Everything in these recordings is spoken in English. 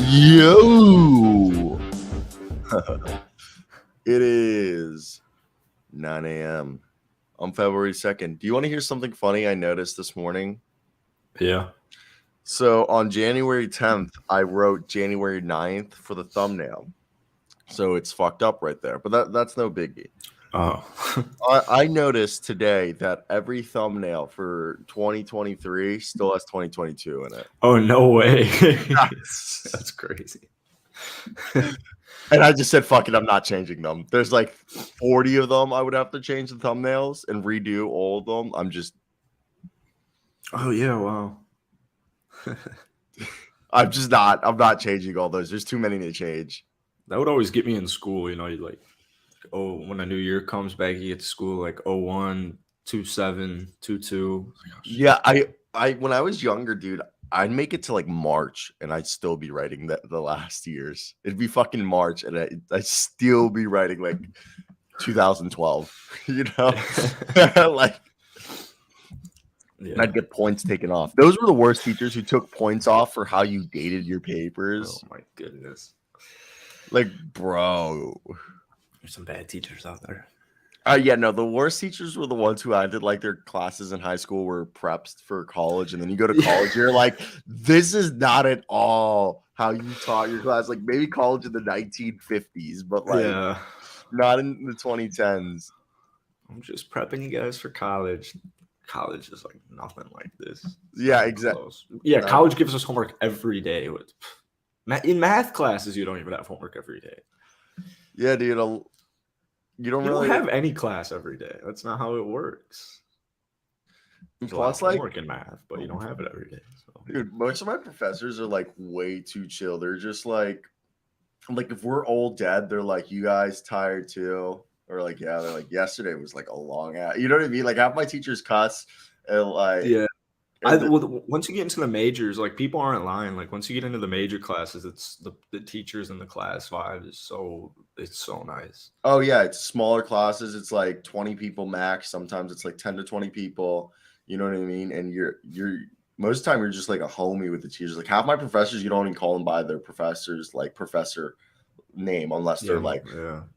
Yo! It is 9 a.m. on February 2nd. Do you want to hear something funny I noticed this morning? Yeah. So on January 10th, I wrote January 9th for the thumbnail. So it's fucked up right there, but that's no biggie. Oh. I noticed today that every thumbnail for 2023 still has 2022 in it. Oh, no way. Yes. That's crazy. And I just said, fuck it, I'm not changing them. There's like 40 of them I would have to change the thumbnails and redo all of them. Oh, yeah, wow. I'm not changing all those. There's too many to change. That would always get me in school, you know, you like, oh, when a new year comes back, you get to school like 01, 27, 22. Yeah, I when I was younger, dude, I'd make it to like March and I'd still be writing the last years. It'd be fucking March and I'd still be writing like 2012, you know? Like, Yeah. and I'd get points taken off. Those were the worst teachers who took points off for how you dated your papers. Oh, my goodness. Like, bro. There's some bad teachers out there. Yeah, no, the worst teachers were the ones who acted like their classes in high school were preps for college. And then you go to college, you're like, this is not at all how you taught your class. Like, maybe college in the 1950s, but like, not in the 2010s. I'm just prepping you guys for college. College is like nothing like this. Yeah, exactly. Yeah, college gives us homework every day. In math classes, you don't even have homework every day. Yeah, dude. You don't have any class every day. That's not how it works. Plus, like homework in math, but you don't have it every day. So. Dude, most of my professors are like way too chill. They're just like if we're all dead, they're like, you guys tired too? Or like, yeah, they're like, yesterday was like a long ass. You know what I mean? Like, half my teachers cuss and like, yeah. Once you get into the majors, like people aren't lying. Like once you get into the major classes, it's the teachers in the class vibe is so nice. Oh yeah, it's smaller classes. It's like 20 people max. Sometimes it's like 10 to 20 people. You know what I mean? And you're most of the time you're just like a homie with the teachers. Like half my professors, you don't even call them by their professors like professor name unless they're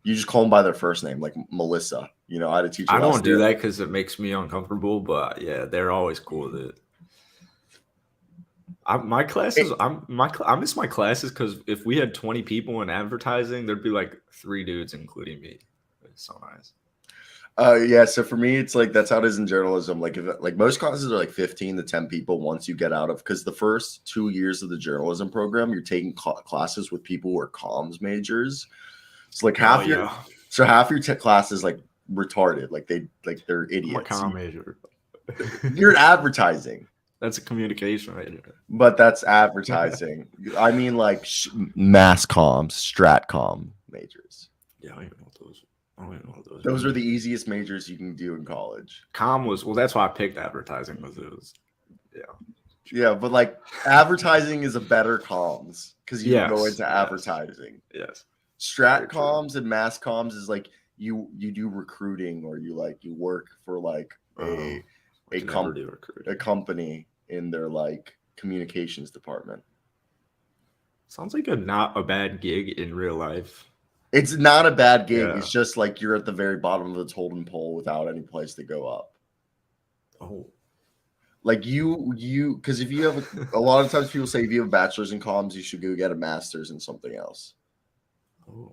you just call them by their first name, like Melissa. You know, I had a teacher. I don't do that because it makes me uncomfortable. But yeah, they're always cool with it. I miss my classes because if we had 20 people in advertising, there'd be like 3 dudes, including me. It's so nice. Yeah, so for me, it's like that's how it is in journalism. Like, if most classes are like 15 to 10 people once you get out of, because the first 2 years of the journalism program, you're taking classes with people who are comms majors. So like half your class is like retarded, like they're idiots. I'm a comm major. You're in advertising. That's a communication major. But that's advertising. I mean, like mass comms, strat comm majors. Yeah, I don't even know those. I don't even know those. Those are the easiest majors you can do in college. Comm was that's why I picked advertising because it was, yeah. But like advertising is a better comms because you go into advertising. Yes. Strat comms and mass comms is like you do recruiting or you work for like a company in their like communications department. Sounds like not a bad gig in real life. It's not a bad gig. Yeah. It's just like you're at the very bottom of the totem pole without any place to go up. Oh. Like you because if you have a lot of times people say if you have a bachelor's in comms, you should go get a master's in something else. Oh.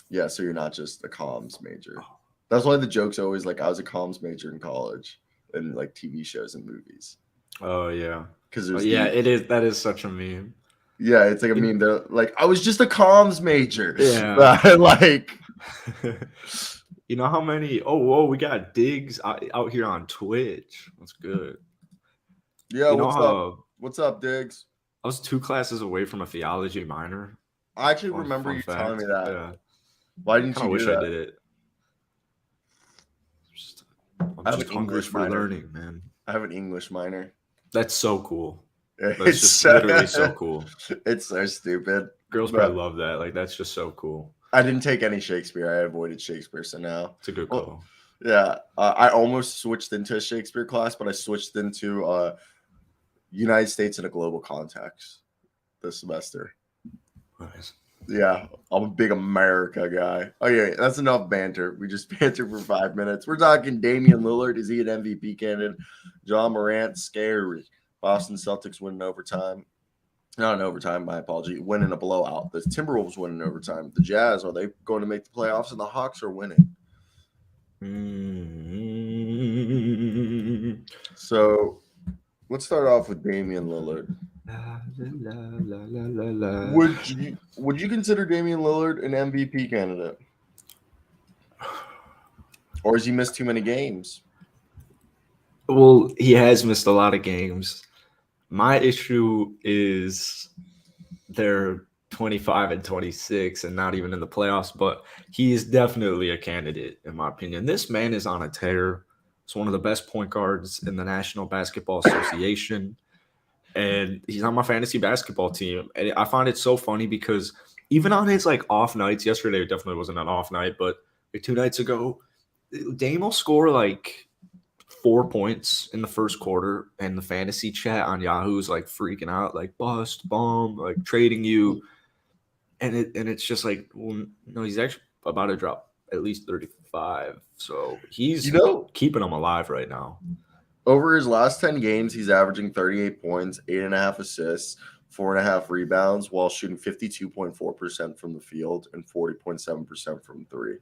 Yeah, so you're not just a comms major. Oh. That's why the joke's always like I was a comms major in college and like TV shows and movies. Oh yeah. Because it is. That is such a meme. Yeah, it's like a meme. They're like, I was just a comms major. Yeah. Like, you know how many? Oh, we got Diggs out here on Twitch. That's good. Yeah, what's up, Diggs? I was 2 classes away from a theology minor. I actually remember you telling me that. Yeah. Why didn't you wish do that? I did it. I'm just hungry for learning, man. I have an English minor. That's so cool. That's just literally so cool. It's so stupid. Girls probably love that. Like, that's just so cool. I didn't take any Shakespeare. I avoided Shakespeare, so now. It's a good call. Yeah. I almost switched into a Shakespeare class, but I switched into United States in a global context this semester. Nice. Yeah, I'm a big America guy. Okay, that's enough banter. We just bantered for 5 minutes. We're talking Damian Lillard. Is he an MVP candidate? John Morant, scary. Boston Celtics win in overtime. Not in overtime, my apology. Winning a blowout. The Timberwolves win in overtime. The Jazz, are they going to make the playoffs? And the Hawks are winning. Mm-hmm. So let's start off with Damian Lillard. La, la, la, la. Would you consider Damian Lillard an MVP candidate? Or has he missed too many games? Well, he has missed a lot of games. My issue is they're 25 and 26 and not even in the playoffs, but he is definitely a candidate, in my opinion. This man is on a tear. He's one of the best point guards in the National Basketball Association. And he's on my fantasy basketball team. And I find it so funny because even on his like off nights, yesterday definitely wasn't an off night, but like 2 nights ago, Dame will score like 4 points in the first quarter, and the fantasy chat on Yahoo's like freaking out, like bust, bomb, like trading you. And it's just like, well, no, he's actually about to drop at least 35. So he's keeping them alive right now. Over his last 10 games, he's averaging 38 points, 8.5 assists, 4.5 rebounds, while shooting 52.4% from the field and 40.7% from three.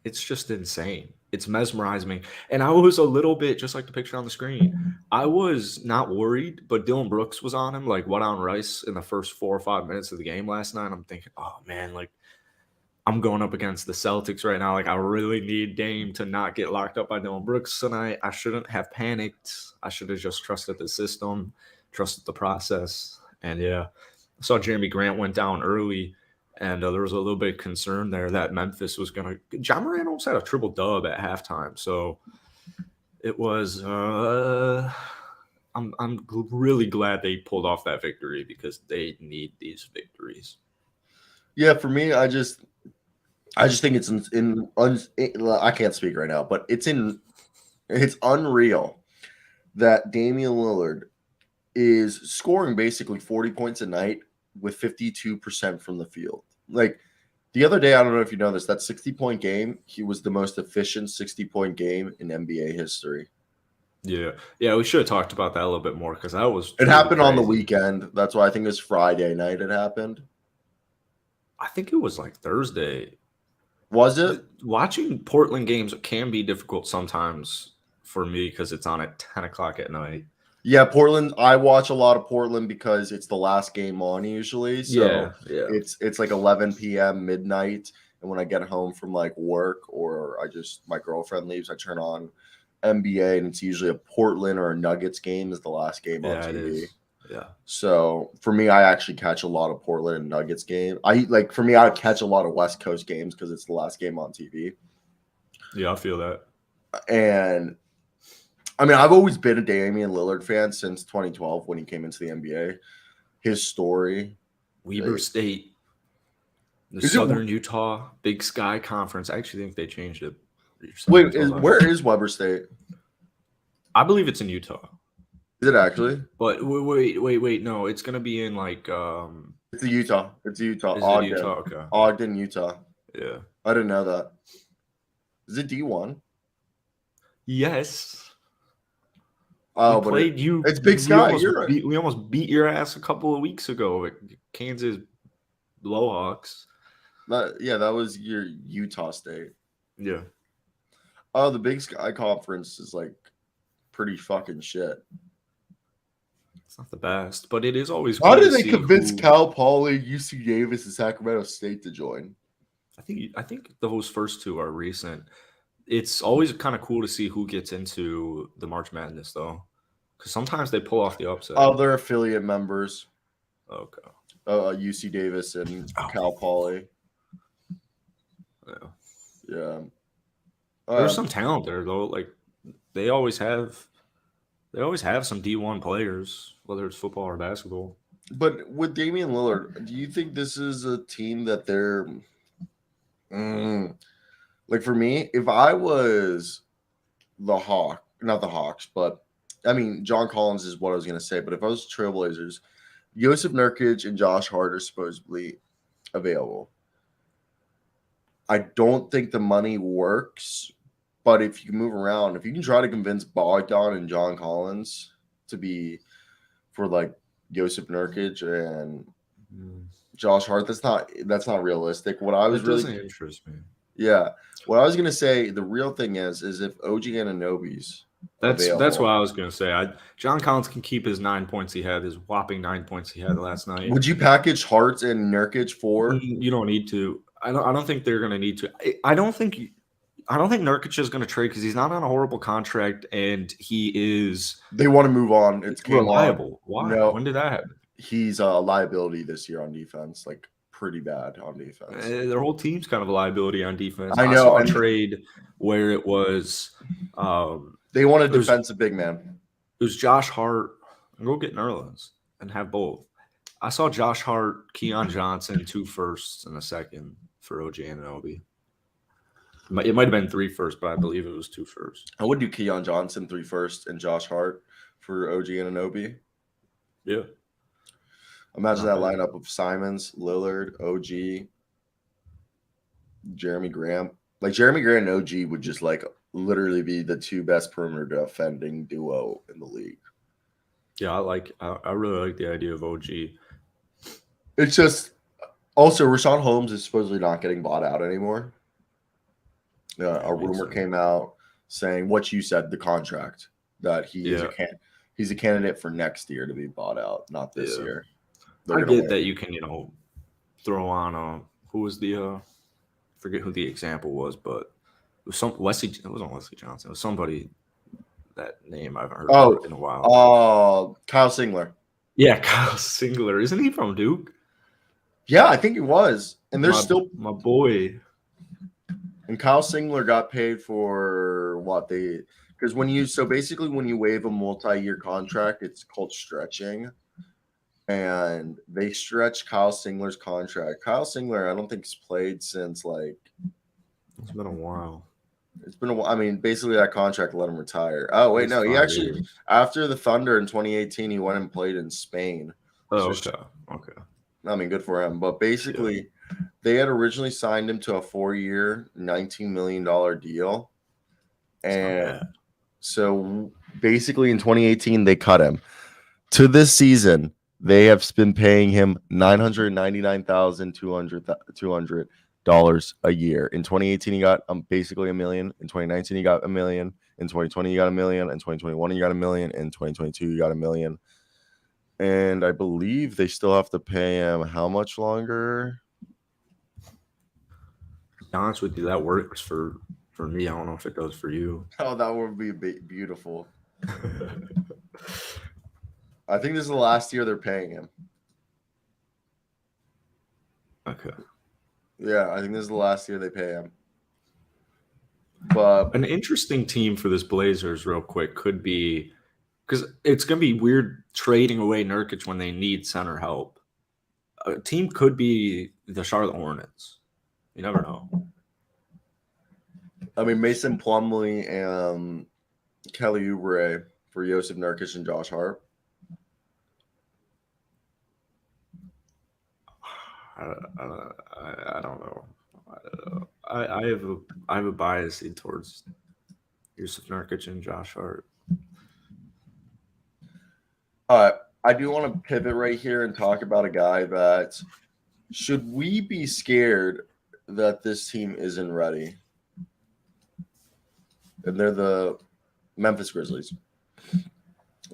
It's just insane. It's mesmerizing. And I was a little bit, just like the picture on the screen, I was not worried, but Dylan Brooks was on him, like what on Rice in the first 4 or 5 minutes of the game last night. I'm thinking, oh man, like I'm going up against the Celtics right now. Like I really need Dame to not get locked up by Dylan Brooks tonight. I shouldn't have panicked. I should have just trusted the system, trusted the process. And yeah, I saw Jeremy Grant went down early. And there was a little bit of concern there that Memphis was going to – John Morant almost had a triple dub at halftime. So it was I'm really glad they pulled off that victory because they need these victories. Yeah, for me, I just think it's I can't speak right now, but it's unreal that Damian Lillard is scoring basically 40 points a night with 52% from the field. Like the other day, I don't know if you know this, that 60-point game, he was the most efficient 60-point game in NBA history. Yeah, we should have talked about that a little bit more because that was it happened crazy. On the weekend. That's why I think it was Friday night it happened. I think it was like Thursday. Was it? Watching Portland games can be difficult sometimes for me because it's on at 10 o'clock at night. Yeah, Portland. I watch a lot of Portland because it's the last game on usually. So yeah. It's like 11 p.m. midnight, and when I get home from like work or my girlfriend leaves, I turn on NBA, and it's usually a Portland or a Nuggets game is the last game on TV. It is. Yeah. So for me, I actually catch a lot of Portland and Nuggets game. I catch a lot of West Coast games because it's the last game on TV. Yeah, I feel that. And I mean, I've always been a Damian Lillard fan since 2012 when he came into the NBA. His story. Weber State, the Southern Utah Big Sky Conference. I actually think they changed it. Wait, where is Weber State? I believe it's in Utah. Is it actually? But wait. No, it's going to be in like It's Utah. It's Utah. Is Ogden. it Utah? Okay. Ogden, Utah. Yeah. I didn't know that. Is it D1? Yes. Oh, but it's Big Sky. We almost beat your ass a couple of weeks ago at Kansas Blowhawks. That was your Utah State. Yeah. Oh, the Big Sky Conference is like pretty fucking shit. It's not the best, but it is always. How did they convince Cal Poly, UC Davis, and Sacramento State to join? I think those first two are recent. It's always kind of cool to see who gets into the March Madness, though, because sometimes they pull off the upset. Oh, they're affiliate members. Okay. UC Davis and Cal Poly. Yeah. There's some talent there, though. Like they always have some D1 players, whether it's football or basketball. But with Damian Lillard, do you think this is a team that they're like for me, if I was not the Hawks, but I mean, John Collins is what I was going to say. But if I was Trailblazers, Joseph Nurkic and Josh Hart are supposedly available. I don't think the money works, but if you can move around, if you can try to convince Bogdan and John Collins to be for like Josip Nurkic and Josh Hart, that's not realistic. What I was That really doesn't interest me. Yeah. What I was gonna say, the real thing is if OG Anunoby's That's available, what I was gonna say. John Collins can keep his 9 points he had, his whopping 9 points he had last night. would you package Hart and Nurkic for? You don't need to. I don't think they're gonna need to. I don't think Nurkic is gonna trade because he's not on a horrible contract and he is They want to move on. It's reliable. Why? No, When did that happen? he's a liability this year on defense, like pretty bad on defense. Their whole team's kind of a liability on defense. I know, saw a and- trade where it was They want a defensive big man. it was Josh Hart. Go get Nerlens and have both. I saw Josh Hart, Keon Johnson, 2 firsts and a second for OG Anunoby. It might have been 3 firsts, but I believe it was 2 firsts. I would do Keon Johnson 3 first and Josh Hart for OG Anunoby. Yeah. Imagine that lineup of Simons, Lillard, OG, Jeremy Grant. Like Jeremy Grant and OG would just like literally be the 2 best perimeter defending duo in the league. Yeah, I really like the idea of OG. It's just also Rashawn Holmes is supposedly not getting bought out anymore. A rumor came out saying what you said, the contract, that he's a candidate for next year to be bought out, not this year. I get that you can, throw on who was the forget who the example was, but it was it wasn't Wesley Johnson. It was somebody that name I haven't heard of in a while. Kyle Singler. Yeah, Kyle Singler. Isn't he from Duke? Yeah, I think he was. And there's still my boy. And Kyle Singler got paid for what because when you waive a multi-year contract, it's called stretching. And they stretched Kyle Singler's contract. Kyle Singler, I don't think he's played since it's been a while. It's been a while. I mean, basically that contract let him retire. Oh, wait, no. He actually, after the Thunder in 2018, he went and played in Spain. Oh, okay. I mean, good for him. But basically, they had originally signed him to a 4-year, $19 million deal. And so basically in 2018, they cut him. To this season, they have been paying him $999,200 a year. In 2018, he got basically $1 million. In 2019, he got $1 million. In 2020, he got $1 million. In 2021, he got $1 million. In 2022, he got $1 million. And I believe they still have to pay him how much longer? To be honest with you, that works for me. I don't know if it does for you. Oh, that would be beautiful. I think this is the last year they're paying him. Okay. Yeah, I think this is the last year they pay him. But an interesting team for this Blazers, real quick, could be because it's going to be weird trading away Nurkic when they need center help. A team could be the Charlotte Hornets. You never know. I mean, Mason Plumlee and Kelly Oubre for Josip Nurkic and Josh Hart. I don't know. I have a bias towards Josip Nurkic and Josh Hart. I do want to pivot right here and talk about a guy that should we be scared that this team isn't ready? And they're the Memphis Grizzlies.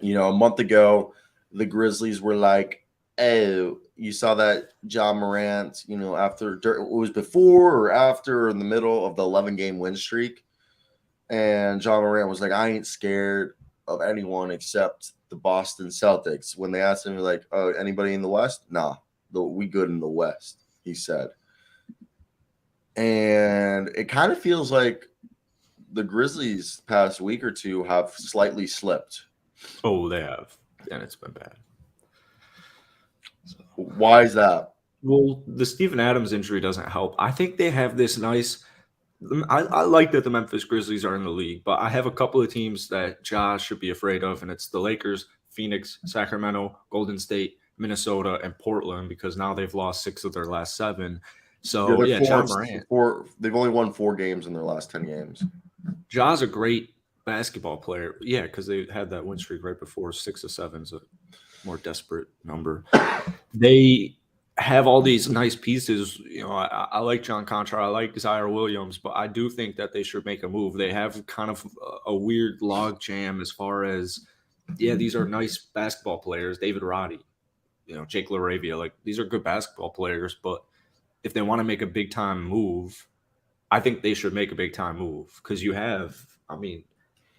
A month ago, the Grizzlies were like, oh, you saw that John Morant, after it was before or after or in the middle of the 11-game win streak. And John Morant was like, I ain't scared of anyone except the Boston Celtics. When they asked him, like, oh, anybody in the West? Nah, we good in the West, he said. And it kind of feels like the Grizzlies past week or two have slightly slipped. Oh, they have. And it's been bad. Why is that? Well, the Steven Adams injury doesn't help. I think they have this nice – I like that the Memphis Grizzlies are in the league, but I have a couple of teams that Josh should be afraid of, and it's the Lakers, Phoenix, Sacramento, Golden State, Minnesota, and Portland because now they've lost 6 of their last 7. Yeah, So they're yeah, John Morant, they've only won 4 games in their last 10 games. Ja's a great basketball player. Yeah, because they had that win streak right before. 6 of 7's a more desperate number. They have all these nice pieces. I like John Contra, I like Cyro Williams, but I do think that they should make a move. They have kind of a weird log jam as far as, yeah, these are nice basketball players. David Roddy, Jake LaRavia, like these are good basketball players, but if they want to make a big time move, I think they should make a big time move because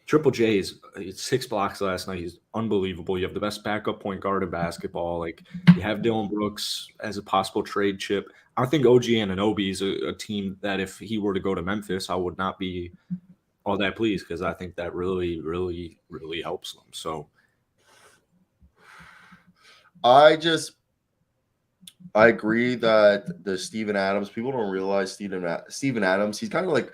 Triple J's 6 blocks last night. He's unbelievable. You have the best backup point guard in basketball. Like you have Dylan Brooks as a possible trade chip. I think OG Anunoby is a team that if he were to go to Memphis, I would not be all that pleased because I think that really, really, really helps them. So I agree that the Steven Adams, people don't realize Steven Adams, he's kind of like,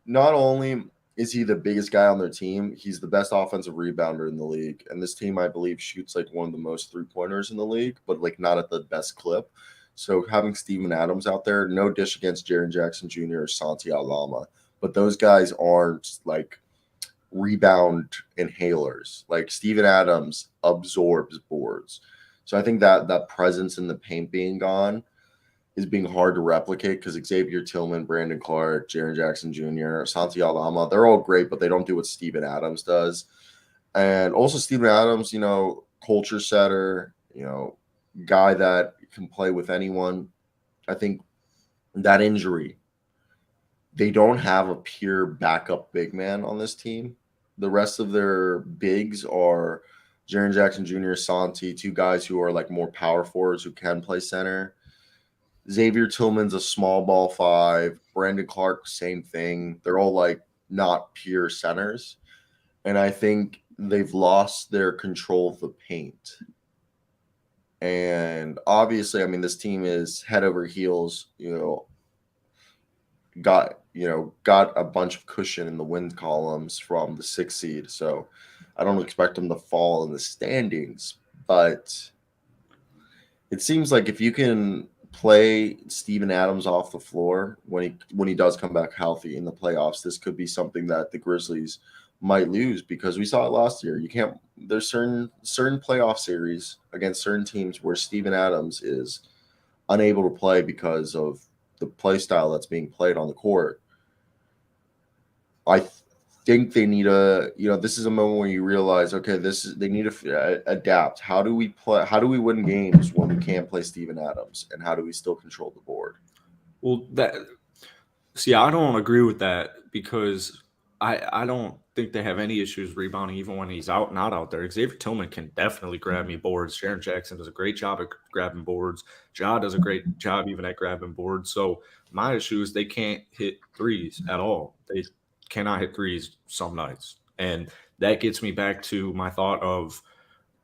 not only is he the biggest guy on their team, he's the best offensive rebounder in the league. And this team, I believe, shoots like one of the most 3-pointers in the league, but like not at the best clip. So having Steven Adams out there, no dish against Jaren Jackson Jr. or Santi Aldama, but those guys aren't like rebound inhalers. Like Steven Adams absorbs boards. So I think that presence in the paint being gone is being hard to replicate because Xavier Tillman, Brandon Clark, Jaren Jackson Jr., Santi Aldama, they're all great, but they don't do what Steven Adams does. And also Steven Adams, culture setter, guy that can play with anyone. I think that injury, they don't have a pure backup big man on this team. The rest of their bigs are Jaren Jackson Jr., Santi, 2 guys who are like more power forwards who can play center. Xavier Tillman's a small ball 5. Brandon Clark, same thing. They're all like not pure centers. And I think they've lost their control of the paint. And obviously, this team is head over heels, got a bunch of cushion in the win columns from the 6th seed. So I don't expect them to fall in the standings, but it seems like if you can play Steven Adams off the floor when he does come back healthy in the playoffs, this could be something that the Grizzlies might lose because we saw it last year. There's certain playoff series against certain teams where Steven Adams is unable to play because of the play style that's being played on the court. I think they need this is a moment where you realize, okay, they need to adapt. How do we win games when we can't play Steven Adams, and how do we still control the board? Well, I don't agree with that because I don't think they have any issues rebounding even when he's not out there. Xavier Tillman can definitely grab me boards. Jaren Jackson does a great job at grabbing boards. Ja does a great job even at grabbing boards. So my issue is they can't hit threes at all. They cannot hit threes some nights. And that gets me back to my thought of,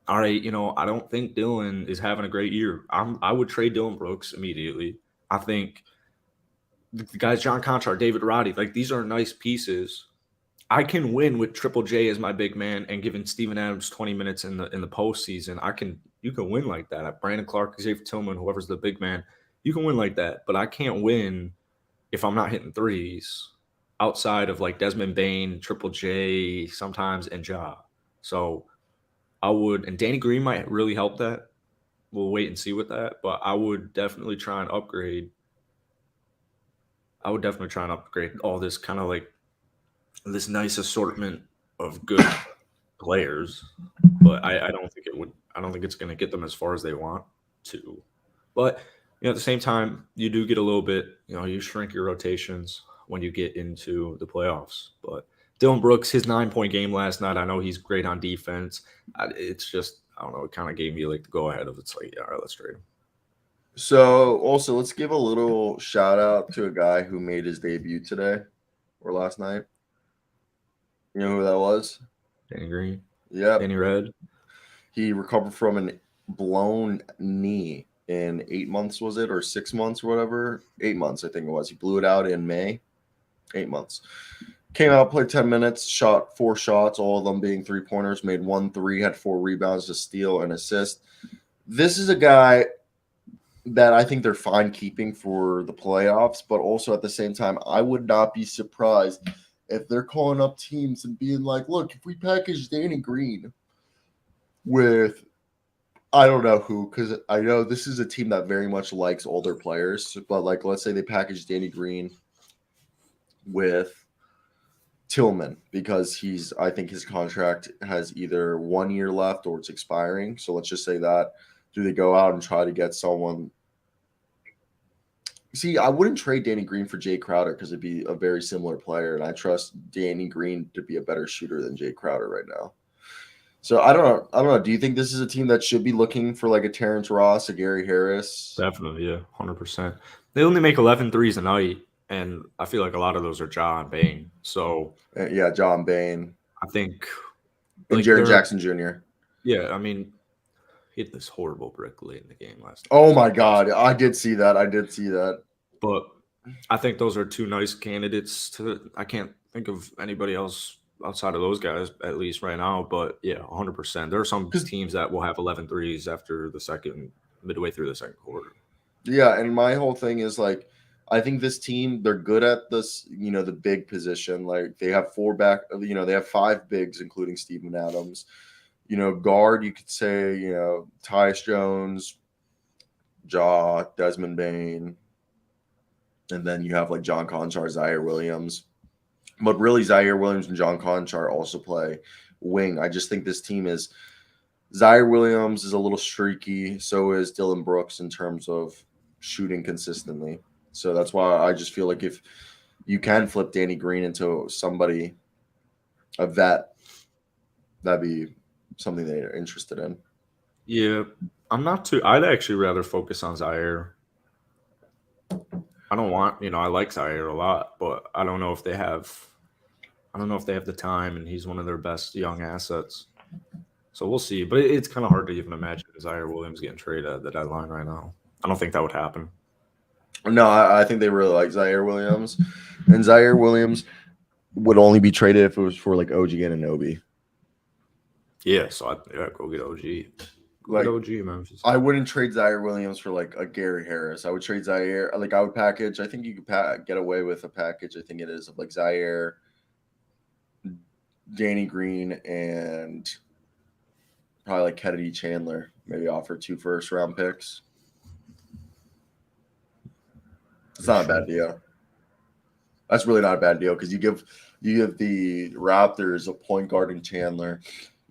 all right, I don't think Dylan is having a great year. I would trade Dylan Brooks immediately. I think the guys, John Conchar, David Roddy, like these are nice pieces. I can win with Triple J as my big man and giving Steven Adams 20 minutes in the postseason. You can win like that. Brandon Clark, Xavier Tillman, whoever's the big man, you can win like that. But I can't win if I'm not hitting threes outside of like Desmond Bain, Triple J sometimes, and Ja. So and Danny Green might really help that. We'll wait and see with that. But I would definitely try and upgrade. All this kind of like this nice assortment of good players. But I don't think it's going to get them as far as they want to. But at the same time, you do get a little bit, you shrink your rotations when you get into the playoffs. But Dylan Brooks, his 9-point game last night, I know he's great on defense. It's just, I don't know, it kind of gave me like the go ahead of it's like, yeah, all right, let's trade him. So also let's give a little shout out to a guy who made his debut today or last night. You know who that was? Danny Green. Yeah. Danny Red. He recovered from an blown knee in 8 months, was it? Or 6 months or whatever? 8 months, I think it was. He blew it out in May. 8 months. Came out, played 10 minutes, shot 4 shots, all of them being 3-pointers, made 1 3, had 4 rebounds, a steal, and assist. this is a guy that I think they're fine keeping for the playoffs, but also at the same time, I would not be surprised if they're calling up teams and being like, look, if we package Danny Green with I don't know who, because I know this is a team that very much likes older players, but like let's say they package Danny Green with Tillman because I think his contract has either 1 year left or it's expiring. So let's just say that. Do they go out and try to get someone? See, I wouldn't trade Danny Green for Jay Crowder because it'd be a very similar player, and I trust Danny Green to be a better shooter than Jay Crowder right now. So I don't know. I don't know. Do you think this is a team that should be looking for like a Terrence Ross, a Gary Harris? Definitely, yeah, 100%. They only make 11 threes a night, and I feel like a lot of those are John Bain. So Yeah, John Bain I think and Jared Jackson Jr. Yeah, I mean, he hit this horrible brick late in the game last night. Oh my God, I did see that. But I think those are two nice candidates. I can't think of anybody else outside of those guys, at least right now. But yeah, 100%. There are some teams that will have 11 threes after midway through the second quarter. Yeah, and my whole thing is like, I think this team, they're good at this, the big position. Like they have they have 5 bigs, including Steven Adams. Guard, you could say, Tyus Jones, Desmond Bain, and then you have like John Conchar, Zaire Williams. But really, Zaire Williams and John Conchar also play wing. I just think this team is Zaire Williams is a little streaky. So is Dylan Brooks in terms of shooting consistently. So that's why I just feel like if you can flip Danny Green into somebody, a vet, that'd be something they're interested in. Yeah, I'd actually rather focus on Zaire. I don't want, I like Zaire a lot, but I don't know if they have the time, and he's one of their best young assets. So we'll see. But it's kind of hard to even imagine Zaire Williams getting traded at the deadline right now. I don't think that would happen. No, I think they really like Zaire Williams. And Zaire Williams would only be traded if it was for like OG Anunoby. Yeah, so I'd go get OG. Like OG, man. I wouldn't trade Zaire Williams for like a Gary Harris. I would trade Zaire. Like I would package. I think you could get away with a package. I think it is of like Zaire, Danny Green, and probably like Kennedy Chandler. Maybe offer 2 first-round picks. It's not a bad deal. That's really not a bad deal because you give the Raptors a point guard in Chandler.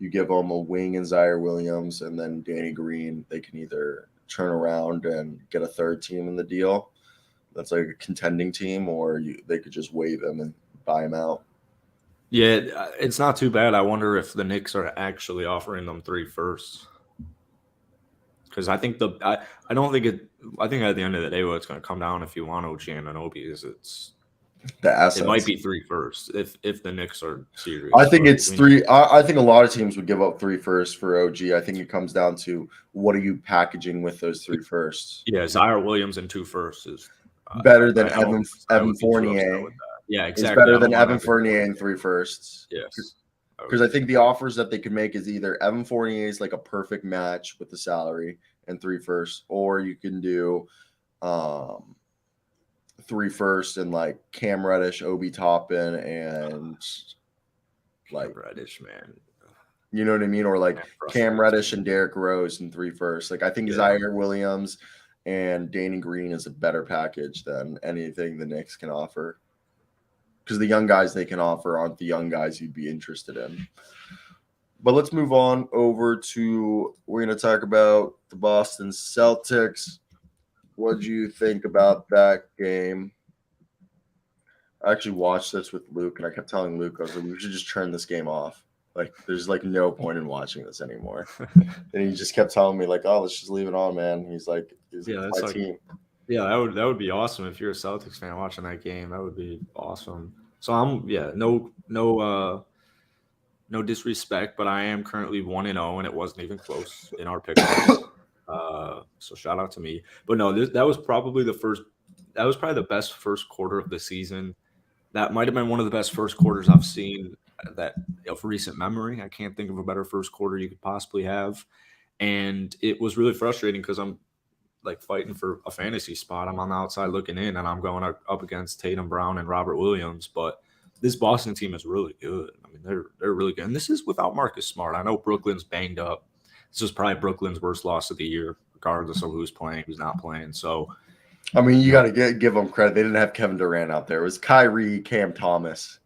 You give them a wing in Zaire Williams, and then Danny Green. They can either turn around and get a third team in the deal that's like a contending team, or they could just waive him and buy him out. Yeah, it's not too bad. I wonder if the Knicks are actually offering them 3 firsts. Because I think I think at the end of the day, what it's going to come down if you want OG Anunoby is it's the assets. It might be 3 firsts if the Knicks are serious. I think it's 3. I think a lot of teams would give up 3 firsts for OG. I think it comes down to what are you packaging with those 3 firsts. Yeah, Zaire Williams and 2 firsts is better than Evan Fournier. Yeah, exactly. It's better than Evan Fournier and 3 firsts. Yes. Because I think the offers that they could make is either Evan Fournier is like a perfect match with the salary and 3 firsts, or you can do 3 firsts and like Cam Reddish, Obi Toppin, and like Reddish, man. You know what I mean? Or like Cam Reddish and Derrick Rose and 3 firsts. Like I think Zaire Williams and Danny Green is a better package than anything the Knicks can offer. Because the young guys they can offer aren't the young guys you'd be interested in. But let's move on over to we're going to talk about the Boston Celtics. What do you think about that game? I actually watched this with Luke, and I kept telling Luke, I was like, we should just turn this game off. Like, there's like no point in watching this anymore. And he just kept telling me, like, oh, let's just leave it on, man. He's like, that's my team. Yeah, that would be awesome if you're a Celtics fan watching that game. That would be awesome. So no disrespect, but I am currently 1-0, and it wasn't even close in our pickups. So shout out to me. But no, that was probably the best first quarter of the season. That might have been one of the best first quarters I've seen of recent memory. I can't think of a better first quarter you could possibly have. And it was really frustrating because I'm like fighting for a fantasy spot. I'm on the outside looking in, and I'm going up against Tatum Brown and Robert Williams. But this Boston team is really good. I mean, they're really good. And this is without Marcus Smart. I know Brooklyn's banged up. This is probably Brooklyn's worst loss of the year, regardless of who's playing, who's not playing. So, I mean, you got to give them credit. They didn't have Kevin Durant out there. It was Kyrie, Cam Thomas.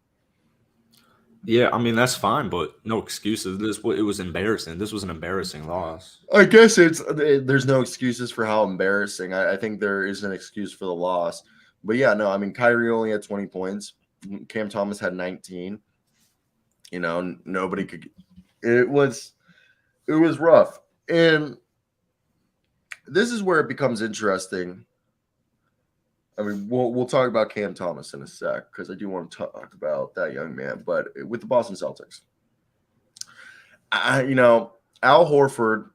yeah, I mean, that's fine, but no excuses. It was embarrassing. This was an embarrassing loss. I guess there's no excuses for how embarrassing. I think there is an excuse for the loss. But yeah, no, I mean, Kyrie only had 20 points. Cam Thomas had 19. You know, nobody could. It was rough. And this is where it becomes interesting. I mean, we'll talk about Cam Thomas in a sec because I do want to talk about that young man. But with the Boston Celtics, Al Horford,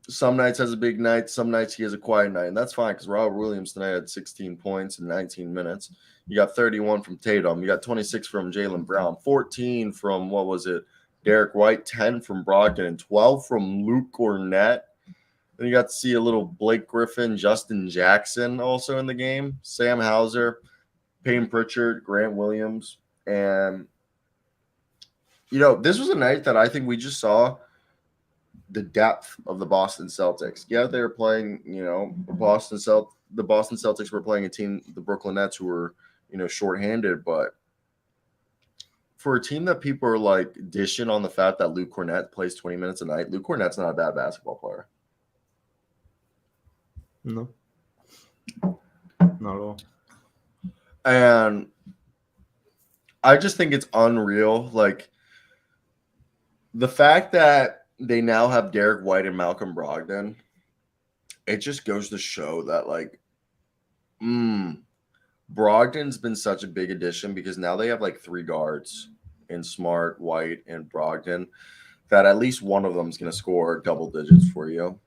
some nights has a big night, some nights he has a quiet night, and that's fine because Robert Williams tonight had 16 points in 19 minutes. You got 31 from Tatum, you got 26 from Jaylen Brown, 14 from Derek White, 10 from Brogdon, and 12 from Luke Cornett. Then you got to see a little Blake Griffin, Justin Jackson also in the game, Sam Hauser, Payne Pritchard, Grant Williams, and this was a night that I think we just saw the depth of the Boston Celtics. Yeah, they were playing, the Boston Celtics were playing a team, the Brooklyn Nets, who were, shorthanded. But for a team that people are like dishing on the fact that Luke Cornett plays 20 minutes a night, Luke Cornett's not a bad basketball player. No. Not at all. And I just think it's unreal. Like, the fact that they now have Derek White and Malcolm Brogdon, it just goes to show that, like, Brogdon's been such a big addition because now they have, like, 3 guards in Smart, White, and Brogdon that at least one of them is going to score double digits for you.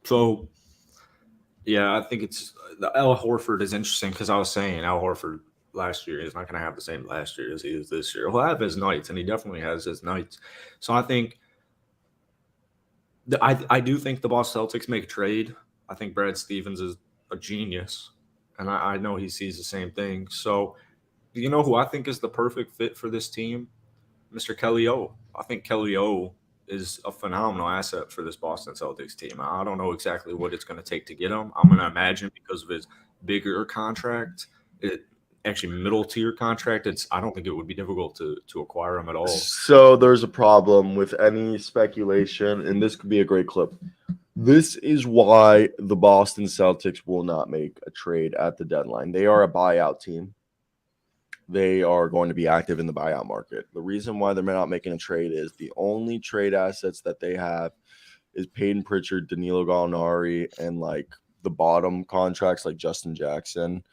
So, yeah, I think it's Al Horford is interesting because I was saying Al Horford last year is not going to have the same last year as he is this year. He'll have his nights, and he definitely has his nights. So I think I do think the Boston Celtics make a trade. I think Brad Stevens is a genius, and I know he sees the same thing. So, you know who I think is the perfect fit for this team? Mr. Kelly O. I think Kelly O is a phenomenal asset for this Boston Celtics team. I don't know exactly what it's going to take to get him. I'm going to imagine because of his bigger contract, actually middle tier contract, I don't think it would be difficult to acquire him at all. So there's a problem with any speculation, and this could be a great clip. This is why the Boston Celtics will not make a trade at the deadline. They are a buyout team. They are going to be active in the buyout market. The reason why they're not making a trade is the only trade assets that they have is Payton Pritchard, Danilo Gallinari, and like the bottom contracts like Justin Jackson,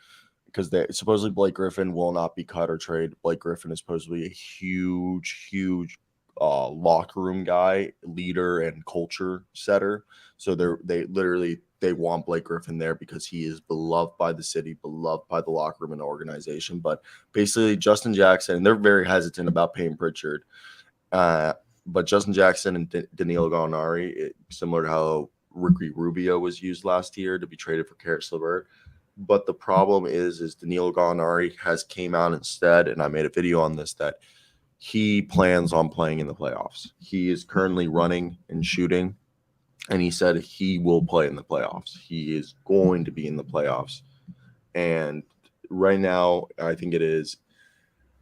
because they supposedly Blake Griffin will not be cut or trade. Blake Griffin is supposedly a huge locker room guy, leader, and culture setter. So they want Blake Griffin there because he is beloved by the city, beloved by the locker room and the organization. But basically, Justin Jackson, they're very hesitant about paying Pritchard. But Justin Jackson and Danilo Gallinari, similar to how Ricky Rubio was used last year to be traded for Karis LeVert. But the problem is Danilo Gallinari has came out instead, and I made a video on this, that he plans on playing in the playoffs. He is currently running and shooting, and he said he will play in the playoffs. He is going to be in the playoffs. And right now, I think it is,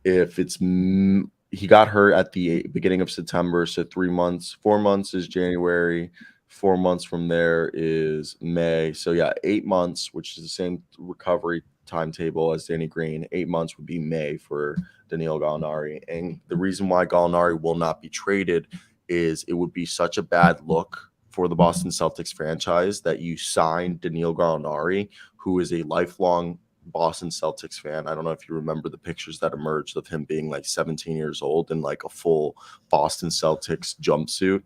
he got hurt at the beginning of September, so 3 months. 4 months is January. 4 months from there is May. So, yeah, 8 months, which is the same recovery timetable as Danny Green. 8 months would be May for Danilo Gallinari. And the reason why Gallinari will not be traded is it would be such a bad look for the Boston Celtics franchise that you signed Danilo Gallinari, who is a lifelong Boston Celtics fan. I don't know if you remember the pictures that emerged of him being like 17 years old in like a full Boston Celtics jumpsuit.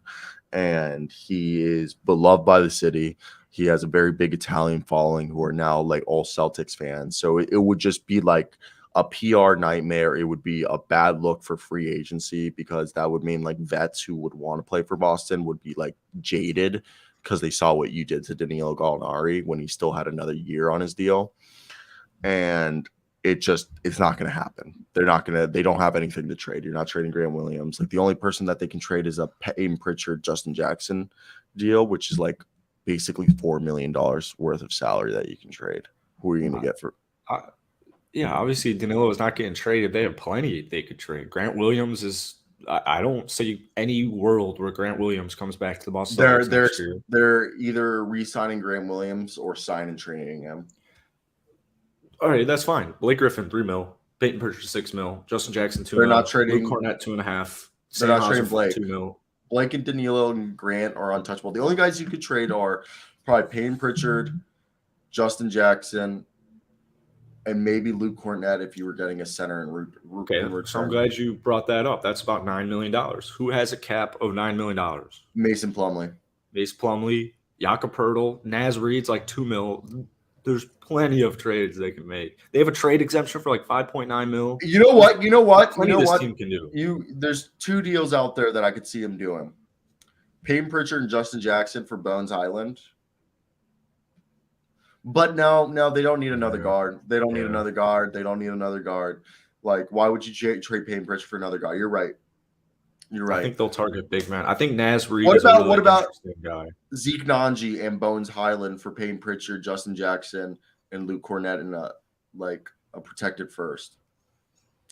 And he is beloved by the city. He has a very big Italian following who are now like all Celtics fans. So it would just be like a PR nightmare. It would be a bad look for free agency because that would mean like vets who would want to play for Boston would be like jaded because they saw what you did to Danilo Gallinari when he still had another year on his deal. And it's not going to happen. They don't have anything to trade. You're not trading Grant Williams. Like the only person that they can trade is a Payton Pritchard, Justin Jackson deal, which is like basically $4 million worth of salary that you can trade. Who are you going to get for? Yeah, obviously Danilo is not getting traded. They have plenty they could trade. Grant Williams is. I don't see any world where Grant Williams comes back to the Boston Celtics next year. They're either re-signing Grant Williams or signing trading him. All right, that's fine. Blake Griffin, $3 million. Payton Pritchard, $6 million. Justin Jackson, $2 They're million. not trading. Luke Cornett, $2.5 million. They're not trading Blake. $2 million. Blake and Danilo and Grant are untouchable. The only guys you could trade are probably Payton Pritchard, Justin Jackson, and maybe Luke Cornett if you were getting a center and root. Okay, so I'm glad you brought that up. That's about $9 million. Who has a cap of $9 million? Mason Plumlee. Mason Plumlee, Jakob Poeltl, Naz Reid's like $2 million. There's plenty of trades they can make. They have a trade exemption for like $5.9 million. You know what? This team can do. There's two deals out there that I could see him doing. Payton Pritchard and Justin Jackson for Bones Highland. But no, they don't need another guard. They don't need another guard. They don't need another guard. Like, why would you trade Payton Pritchard for another guy? You're right. I think they'll target big man. I think Naz Reid what is a really interesting guy. Zeke Nanji and Bones Highland for Payton Pritchard, Justin Jackson, and Luke Cornett in a protected first.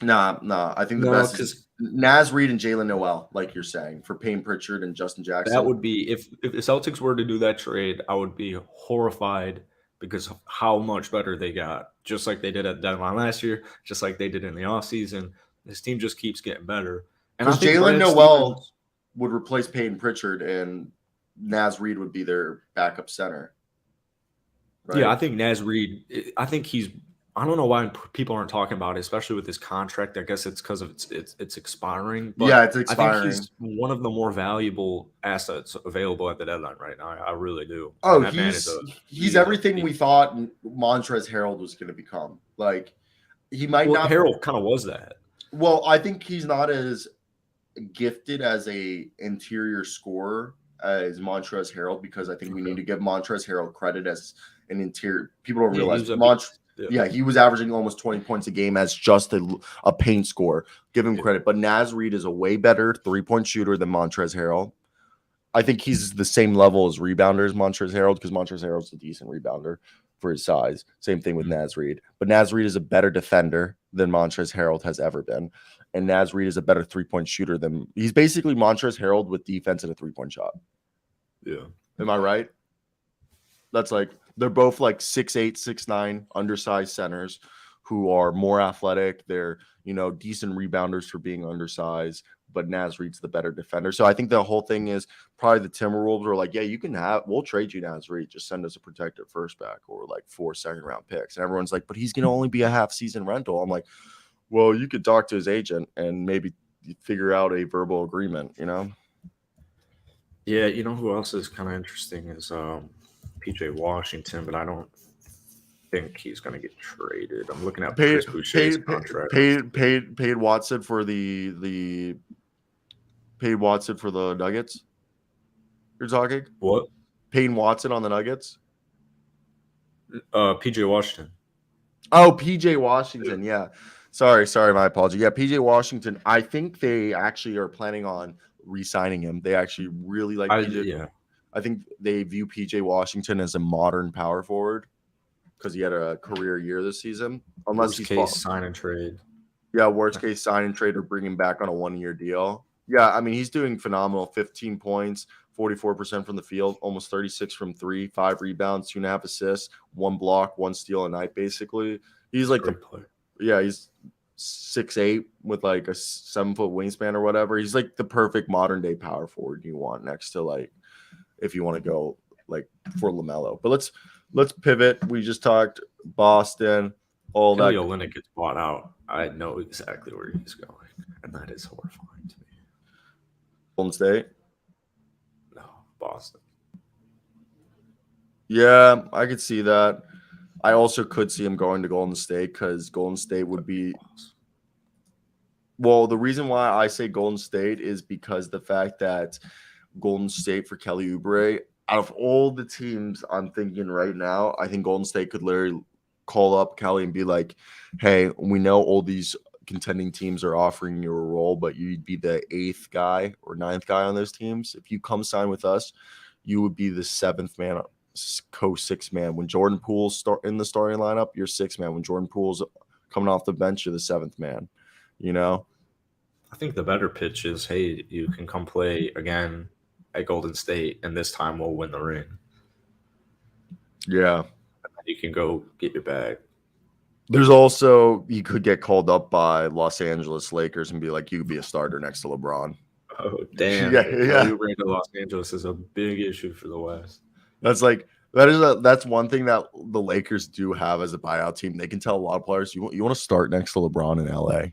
Nah. I think the best is Naz Reid and Jalen Noel, like you're saying, for Payton Pritchard and Justin Jackson. That would be if the Celtics were to do that trade, I would be horrified because of how much better they got. Just like they did at deadline last year, just like they did in the offseason. This team just keeps getting better. And because Jalen Noel would replace Payton Pritchard and Naz Reid would be their backup center. Right? Yeah, I think Naz Reid, I don't know why people aren't talking about it, especially with this contract. I guess it's because of it's expiring. But yeah, it's expiring. I think he's one of the more valuable assets available at the deadline right now. I really do. Oh, he's everything we thought Montrezl Harrell was going to become. Like, he might not. Harrell kind of was that. Well, I think he's not as gifted as a interior scorer as Montrezl Harrell because I think we need to give Montrezl Harrell credit as an interior. People don't realize he was averaging almost 20 points a game as just a paint scorer. Give him credit. But Naz Reid is a way better three-point shooter than Montrezl Harrell. I think he's the same level as rebounder as Montrezl Harrell because Montrezl Harrell's a decent rebounder for his size. Same thing with Naz Reid. But Naz Reid is a better defender than Montrezl Harrell has ever been. And Naz Reid is a better three-point shooter than – he's basically Montrezl Harrell with defense and a three-point shot. Yeah. Am I right? That's like – they're both like 6'8", 6'9", undersized centers who are more athletic. They're, decent rebounders for being undersized, but Naz Reid's the better defender. So I think the whole thing is probably the Timberwolves are like, yeah, we'll trade you Naz Reid. Just send us a protected first back or like 4 second-round picks. And everyone's like, but he's going to only be a half-season rental. I'm like, well, you could talk to his agent and maybe figure out a verbal agreement, Yeah, who else is kind of interesting is PJ Washington, but I don't think he's going to get traded. I'm looking at Chris Boucher's contract. Paid Watson for the paid Watson for the Nuggets. You're talking what? Payne Watson on the Nuggets. PJ Washington. Oh, PJ Washington. Yeah. Sorry. My apology. Yeah, PJ Washington. I think they actually are planning on re-signing him. They actually really like PJ. Yeah. I think they view PJ Washington as a modern power forward because he had a career year this season. Unless worst case sign and trade. Yeah, worst case sign and trade or bring him back on a 1-year deal. Yeah, I mean, he's doing phenomenal. 15 points, 44% from the field, almost 36 from 3, 5 rebounds, 2.5 assists, 1 block, 1 steal a night, basically. He's like he's 6'8" with like a 7-foot wingspan or whatever. He's like the perfect modern day power forward you want next to like if you want to go like for LaMelo. But let's pivot. We just talked Boston, all that. Olynyk gets bought out. I know exactly where he's going, and that is horrifying to me. Golden State? No, Boston. Yeah, I could see that. I also could see him going to Golden State because Golden State would be. Well, the reason why I say Golden State is because the fact that Golden State for Kelly Oubre, out of all the teams I'm thinking right now, I think Golden State could literally call up Kelly and be like, hey, we know all these contending teams are offering you a role, but you'd be the 8th guy or 9th guy on those teams. If you come sign with us, you would be the 7th man, co-6th man. When Jordan Poole's in the starting lineup, you're 6th man. When Jordan Poole's coming off the bench, you're the 7th man. I think the better pitch is, hey, you can come play again at Golden State, and this time we'll win the ring. Yeah. You can go get your bag. There's also, you could get called up by Los Angeles Lakers and be like, you could be a starter next to LeBron. Oh, damn. Yeah. You bring to Los Angeles is a big issue for the West. That's one thing that the Lakers do have as a buyout team. They can tell a lot of players, you want to start next to LeBron in LA.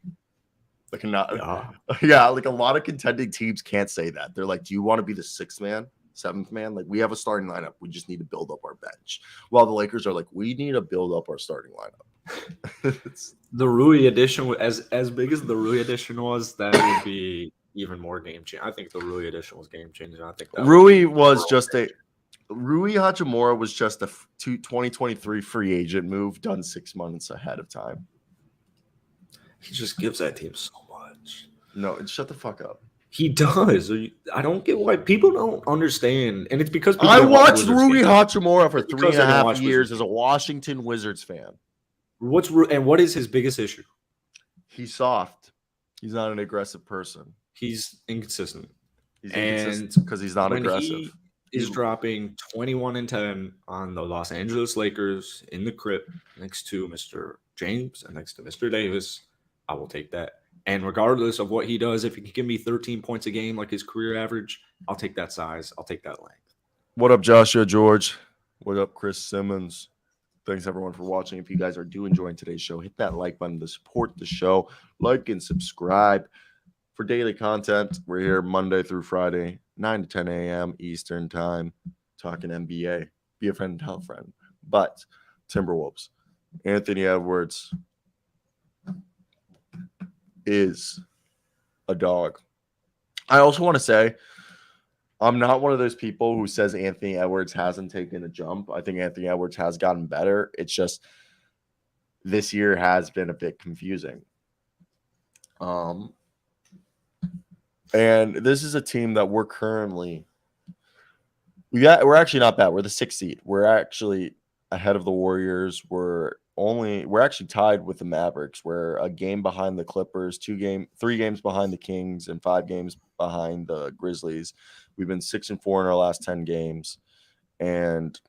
Like like a lot of contending teams can't say that. They're like, do you want to be the 6th man, 7th man? Like, we have a starting lineup. We just need to build up our bench. While the Lakers are like, we need to build up our starting lineup. The Rui addition, as big as the Rui addition was, that would be even more game changing. I think the Rui addition was game changing. I think Rui Hachimura was just a 2023 free agent move done 6 months ahead of time. He just gives that team so much. No, shut the fuck up. He does. I don't get why people don't understand, and it's because I watched Rui Hachimura for 3.5 years as a Washington Wizards fan. What is his biggest issue? He's soft. He's not an aggressive person. He's inconsistent. He's inconsistent because he's not aggressive. He's dropping 21 and 10 on the Los Angeles Lakers in the crypt next to Mr. James and next to Mr. Davis. I will take that. And regardless of what he does, if he can give me 13 points a game like his career average, I'll take that size. I'll take that length. What up, Joshua George? What up, Chris Simmons? Thanks, everyone, for watching. If you guys are enjoying today's show, hit that like button to support the show. Like and subscribe for daily content. We're here Monday through Friday, 9 to 10 a.m. Eastern time, talking NBA. Be a friend and tell a friend. But Timberwolves, Anthony Edwards is a dog. I also want to say, I'm not one of those people who says Anthony Edwards hasn't taken a jump. I think Anthony Edwards has gotten better. It's just this year has been a bit confusing. And this is a team that we're actually not bad. We're the 6th seed. We're actually ahead of the Warriors. We're actually tied with the Mavericks. We're a game behind the Clippers, 3 games behind the Kings, and 5 games behind the Grizzlies. We've been 6-4 in our last 10 games, and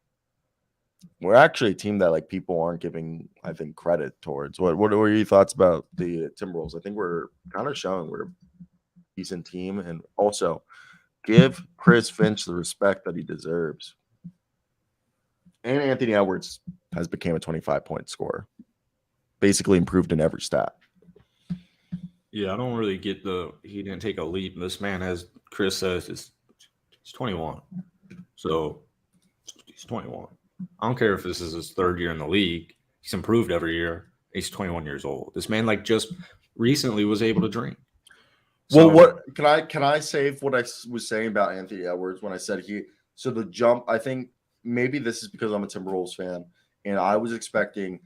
we're actually a team that like people aren't giving, I think, credit towards. What are your thoughts about the Timberwolves? I think we're kind of showing we're a decent team, and also give Chris Finch the respect that he deserves. And Anthony Edwards has become a 25-point scorer. Basically improved in every stat. Yeah, I don't really get he didn't take a leap. This man, as Chris says, he's 21. So he's 21. I don't care if this is his 3rd year in the league. He's improved every year. He's 21 years old. This man just recently was able to drink. So, well, what can I say what I was saying about Anthony Edwards when I said the jump, I think maybe this is because I'm a Timberwolves fan, and I was expecting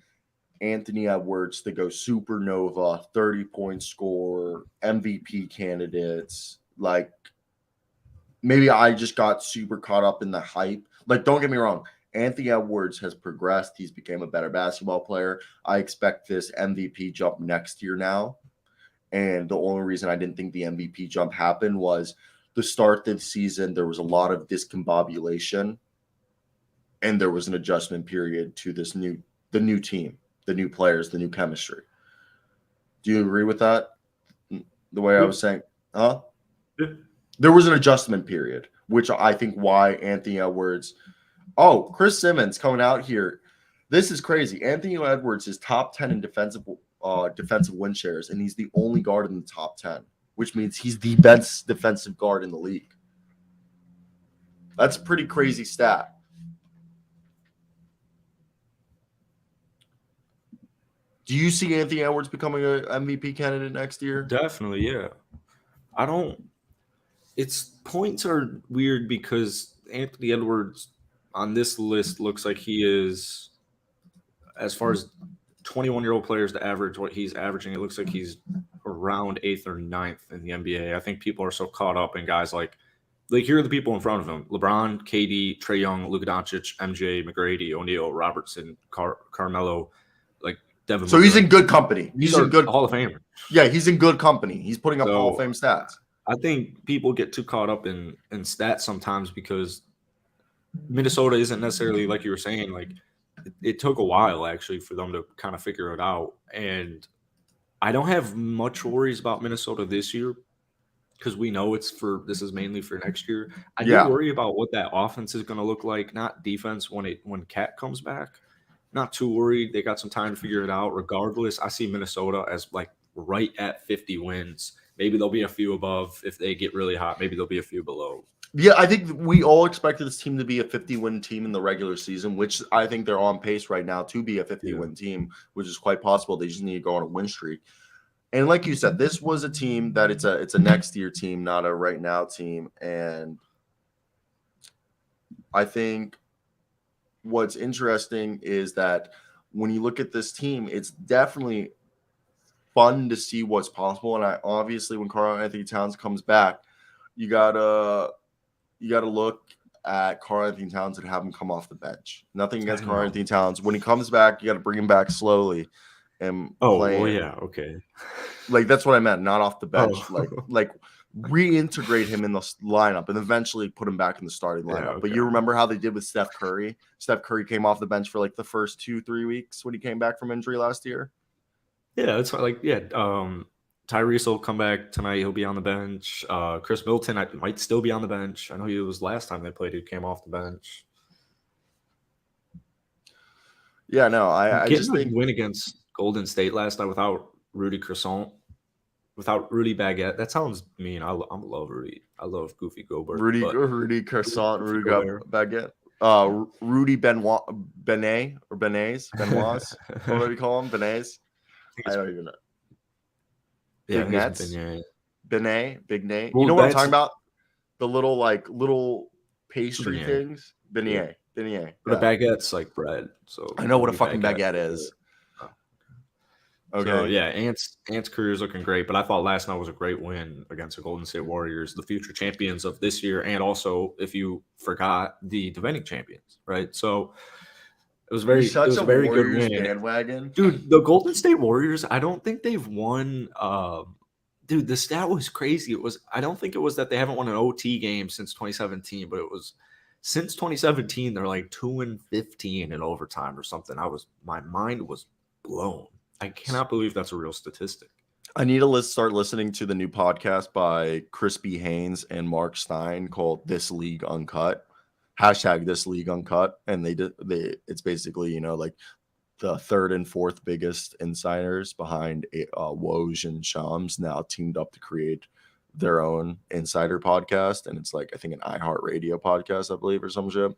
Anthony Edwards to go supernova, 30-point score, MVP candidates. Like, maybe I just got super caught up in the hype. Like, don't get me wrong. Anthony Edwards has progressed. He's become a better basketball player. I expect this MVP jump next year now. And the only reason I didn't think the MVP jump happened was the start of the season. There was a lot of discombobulation, and there was an adjustment period to the new team, the new players, the new chemistry. Do you agree with that? The way I was saying, huh? Yeah. There was an adjustment period, which I think why Anthony Edwards. Oh, Chris Simmons coming out here. This is crazy. Anthony Edwards is top 10 in defensive win shares, and he's the only guard in the top 10, which means he's the best defensive guard in the league. That's a pretty crazy stat. Do you see Anthony Edwards becoming a MVP candidate next year? Definitely, yeah. I don't. Its points are weird because Anthony Edwards on this list looks like he is, as far as 21-year-old players to average what he's averaging, it looks like he's around 8th or 9th in the NBA. I think people are so caught up in guys like here are the people in front of him: LeBron, KD, Trae Young, Luka Doncic, MJ, McGrady, O'Neal, Robertson, Carmelo, like Devin So Booker. he's in Like, good company. these He's are in good Hall of Famers. Yeah, he's in good company. He's putting up Hall of So Fame stats. I think people get too caught up in stats sometimes because Minnesota isn't necessarily, like you were saying, like it took a while actually for them to kind of figure it out. And I don't have much worries about Minnesota this year because we know this is mainly for next year. I do Yeah. worry about what that offense is going to look like, not defense when Cat comes back. Not too worried. They got some time to figure it out. Regardless, I see Minnesota as like right at 50 wins. Maybe there'll be a few above if they get really hot. Maybe there'll be a few below. Yeah, I think we all expected this team to be a 50-win team in the regular season, which I think they're on pace right now to be a 50-win team, which is quite possible. They just need to go on a win streak. And like you said, this was a team that it's a next year team, not a right now team. And I think what's interesting is that when you look at this team, it's definitely fun to see what's possible. And obviously when Karl-Anthony Towns comes back, you gotta look at Karl-Anthony Towns and have him come off the bench. Nothing against Karl-Anthony Towns. When he comes back, you got to bring him back slowly and play. Well, yeah, okay. Like that's what I meant, not off the bench. Like reintegrate him in the lineup and eventually put him back in the starting lineup. Okay. But you remember how they did with Steph Curry? Steph Curry came off the bench for like the first 2-3 weeks when he came back from injury last year. Yeah, it's like Tyrese will come back tonight. He'll be on the bench. Chris Middleton might still be on the bench. I know he was last time they played. He came off the bench. Yeah, no, I just think win against Golden State last night without Rudy Croissant, without Rudy Baguette. That sounds mean. I love Rudy. I love Goofy Gobert. Rudy Croissant, Rudy Baguette. Rudy Benoit's. What do we call him? Benoit's. I don't even know. Yeah, Big Nets. Big Nate. Well, you know what I'm talking about? The little pastry things. Beignet. The baguette's like bread. So I know what a fucking baguette is. Okay. So yeah, Ant's career is looking great, but I thought last night was a great win against the Golden State Warriors, the future champions of this year, and also, if you forgot, the defending champions, right? So it was very good win. Bandwagon. Dude, the Golden State Warriors, I don't think they've won. Dude, the stat was crazy. I don't think it was that they haven't won an OT game since 2017, but it was since 2017 they're like 2-15 in overtime or something. My mind was blown. I cannot believe that's a real statistic. I need to start listening to the new podcast by Crispy Haynes and Mark Stein called This League Uncut. #This League Uncut. And it's basically, like the third and fourth biggest insiders behind Woj and Shams now teamed up to create their own insider podcast. And it's like, I think an iHeartRadio podcast, I believe, or some shit.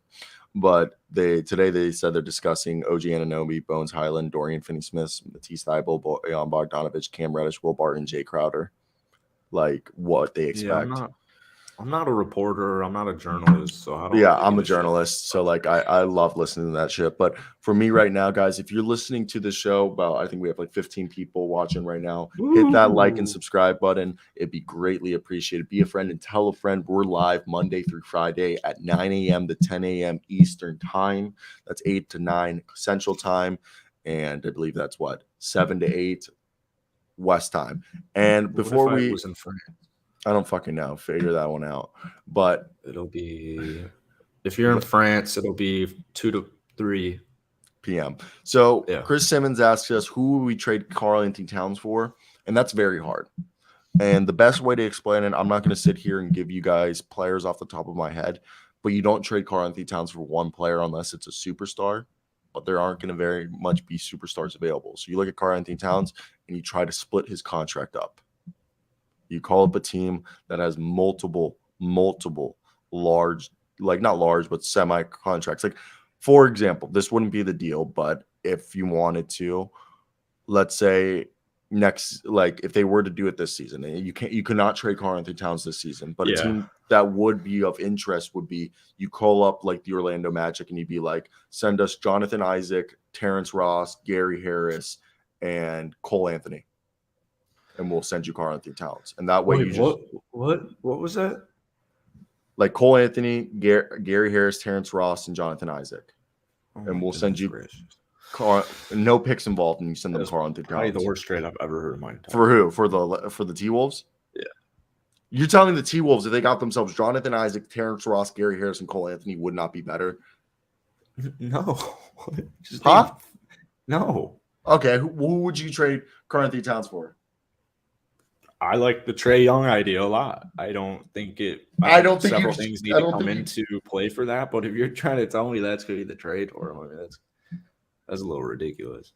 But today they said they're discussing OG Anunoby, Bones Highland, Dorian Finney-Smith, Matisse Thybulle, Bojan Bogdanovic, Cam Reddish, Will Barton, Jay Crowder. Like what they expect. Yeah, I'm not a reporter. I'm not a journalist. So I don't. Yeah, I'm a journalist. So like I love listening to that shit. But for me right now, guys, if you're listening to the show, I think we have like 15 people watching right now. Hit that like and subscribe button. It'd be greatly appreciated. Be a friend and tell a friend. We're live Monday through Friday at 9 a.m. to 10 a.m. Eastern time. That's 8 to 9 Central time. And I believe that's 7 to 8 West time. And before we was in France. I don't fucking know. Figure that one out. But it'll be, if you're in France, it'll be 2 to 3 p.m. So Chris Simmons asks us, who would we trade Karl-Anthony Towns for? And that's very hard. And the best way to explain it, I'm not going to sit here and give you guys players off the top of my head, but you don't trade Karl-Anthony Towns for one player unless it's a superstar. But there aren't going to very much be superstars available. So you look at Karl-Anthony Towns and you try to split his contract up. You call up a team that has multiple large, like not large, but semi contracts. Like, for example, this wouldn't be the deal, but if you wanted to, let's say next, like if they were to do it this season, and you could not trade Karl Anthony Towns this season, but a team that would be of interest would be you call up like the Orlando Magic and you'd be like, send us Jonathan Isaac, Terrence Ross, Gary Harris, and Cole Anthony, and we'll send you Karl Anthony Towns. And that way what was that? Like Cole Anthony, Gary Harris, Terrence Ross, and Jonathan Isaac. And we'll send you no picks involved, and you send them Karl Anthony Towns. Probably the worst trade I've ever heard in my entire For who? For the T-Wolves? Yeah. You're telling me the T-Wolves, if they got themselves Jonathan Isaac, Terrence Ross, Gary Harris, and Cole Anthony, would not be better? No. No. Okay, who would you trade Karl Anthony Towns for? I like the Trae Young idea a lot. I don't think several things need to come into play for that. But if you're trying to tell me that's going to be the trade for him, I mean, that's a little ridiculous.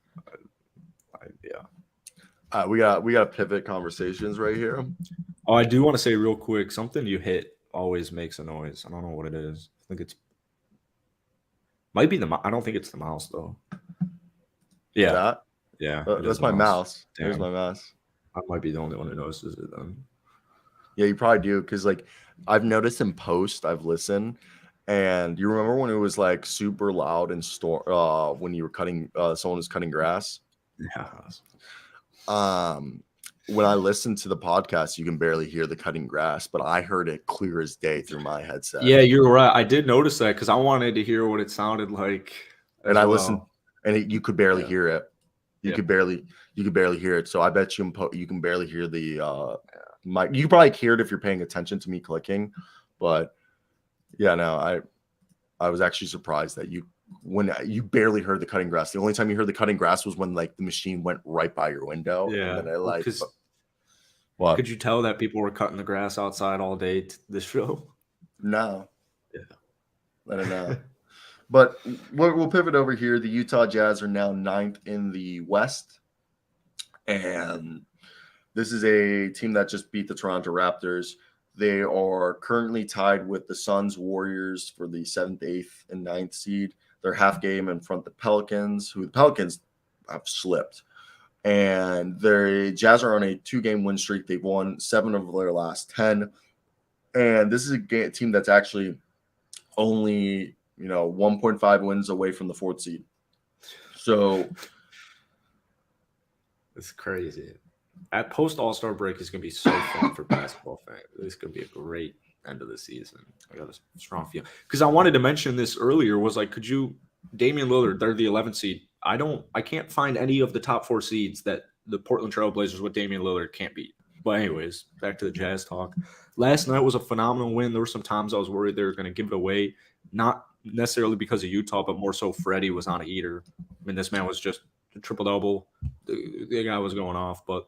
Yeah. We got pivot conversations right here. Oh, I do want to say real quick, something you hit always makes a noise. I don't know what it is. I think might be I don't think it's the mouse though. Yeah. Yeah. That's my mouse. There's my mouse. I might be the only one who notices it then. Yeah, you probably do, because like I've noticed in post, I've listened, and you remember when it was like super loud and when you were cutting, someone was cutting grass. Yeah. When I listened to the podcast, you can barely hear the cutting grass, but I heard it clear as day through my headset. Yeah, you're right. I did notice that because I wanted to hear what it sounded like. And I listened, and you could barely hear it. You could barely hear it. So I bet you can barely hear the mic. You probably hear it if you're paying attention to me clicking, but yeah, no, I was actually surprised that when you barely heard the cutting grass. The only time you heard the cutting grass was when like the machine went right by your window. Yeah, and then what could you tell that people were cutting the grass outside all day this show? No. Yeah, I don't know. But we'll pivot over here. The Utah Jazz are now 9th in the West. And this is a team that just beat the Toronto Raptors. They are currently tied with the Suns, Warriors for the 7th, 8th, and 9th seed. They're half game in front of the Pelicans, who the Pelicans have slipped. And the Jazz are on a 2-game win streak. They've won 7 of their last 10. And this is a team that's actually only 1.5 wins away from the 4th seed. So it's crazy. At post All-Star break is going to be so fun for basketball fans. It's going to be a great end of the season. I got a strong feel because I wanted to mention this earlier. Was like, Damian Lillard? They're the 11th seed. I can't find any of the top 4 seeds that the Portland Trail Blazers with Damian Lillard can't beat. But anyways, back to the Jazz talk. Last night was a phenomenal win. There were some times I was worried they were going to give it away. Not necessarily because of Utah, but more so Freddie was on a heater. I mean, this man was just a triple-double. The guy was going off. But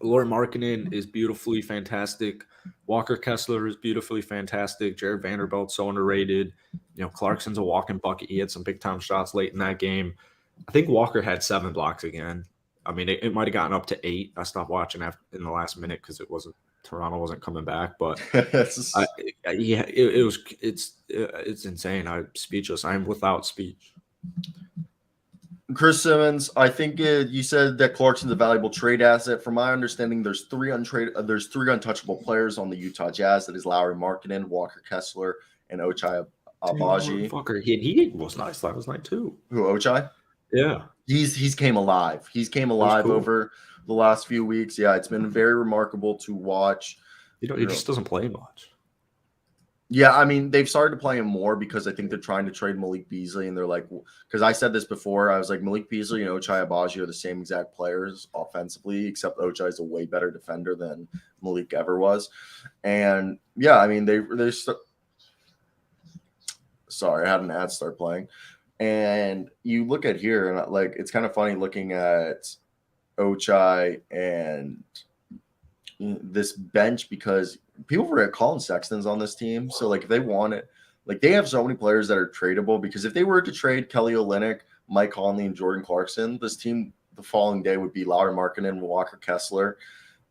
Lauri Markkanen is beautifully fantastic. Walker Kessler is beautifully fantastic. Jared Vanderbilt's so underrated. Clarkson's a walking bucket. He had some big-time shots late in that game. I think Walker had 7 blocks again. I mean, it might have gotten up to 8. I stopped watching in the last minute because Toronto wasn't coming back. But it's insane. I'm speechless. I'm without speech. Chris Simmons, I think you said that Clarkson's a valuable trade asset. From my understanding, there's 3 untouchable players on the Utah Jazz. That is Lauri Markkanen, Walker Kessler, and Ochai Agbaji. He was nice last night too. Who, Ochai? Yeah, he's came alive. He's came alive over the last few weeks. Yeah, it's been very remarkable to watch. He just doesn't play much. Yeah, I mean, they've started to play him more because I think they're trying to trade Malik Beasley, and they're like, because I said this before, I was like, Malik Beasley and Ochai Agbaji are the same exact players offensively, except Ochai is a way better defender than Malik ever was. And yeah, I mean, sorry, I had an ad start playing. And you look at here, and like, it's kind of funny looking at Ochai and this bench because people forget Colin Sexton's on this team. So like if they want it, like they have so many players that are tradable, because if they were to trade Kelly Olynyk, Mike Conley, and Jordan Clarkson, this team the following day would be Lauri Markkanen, Walker Kessler,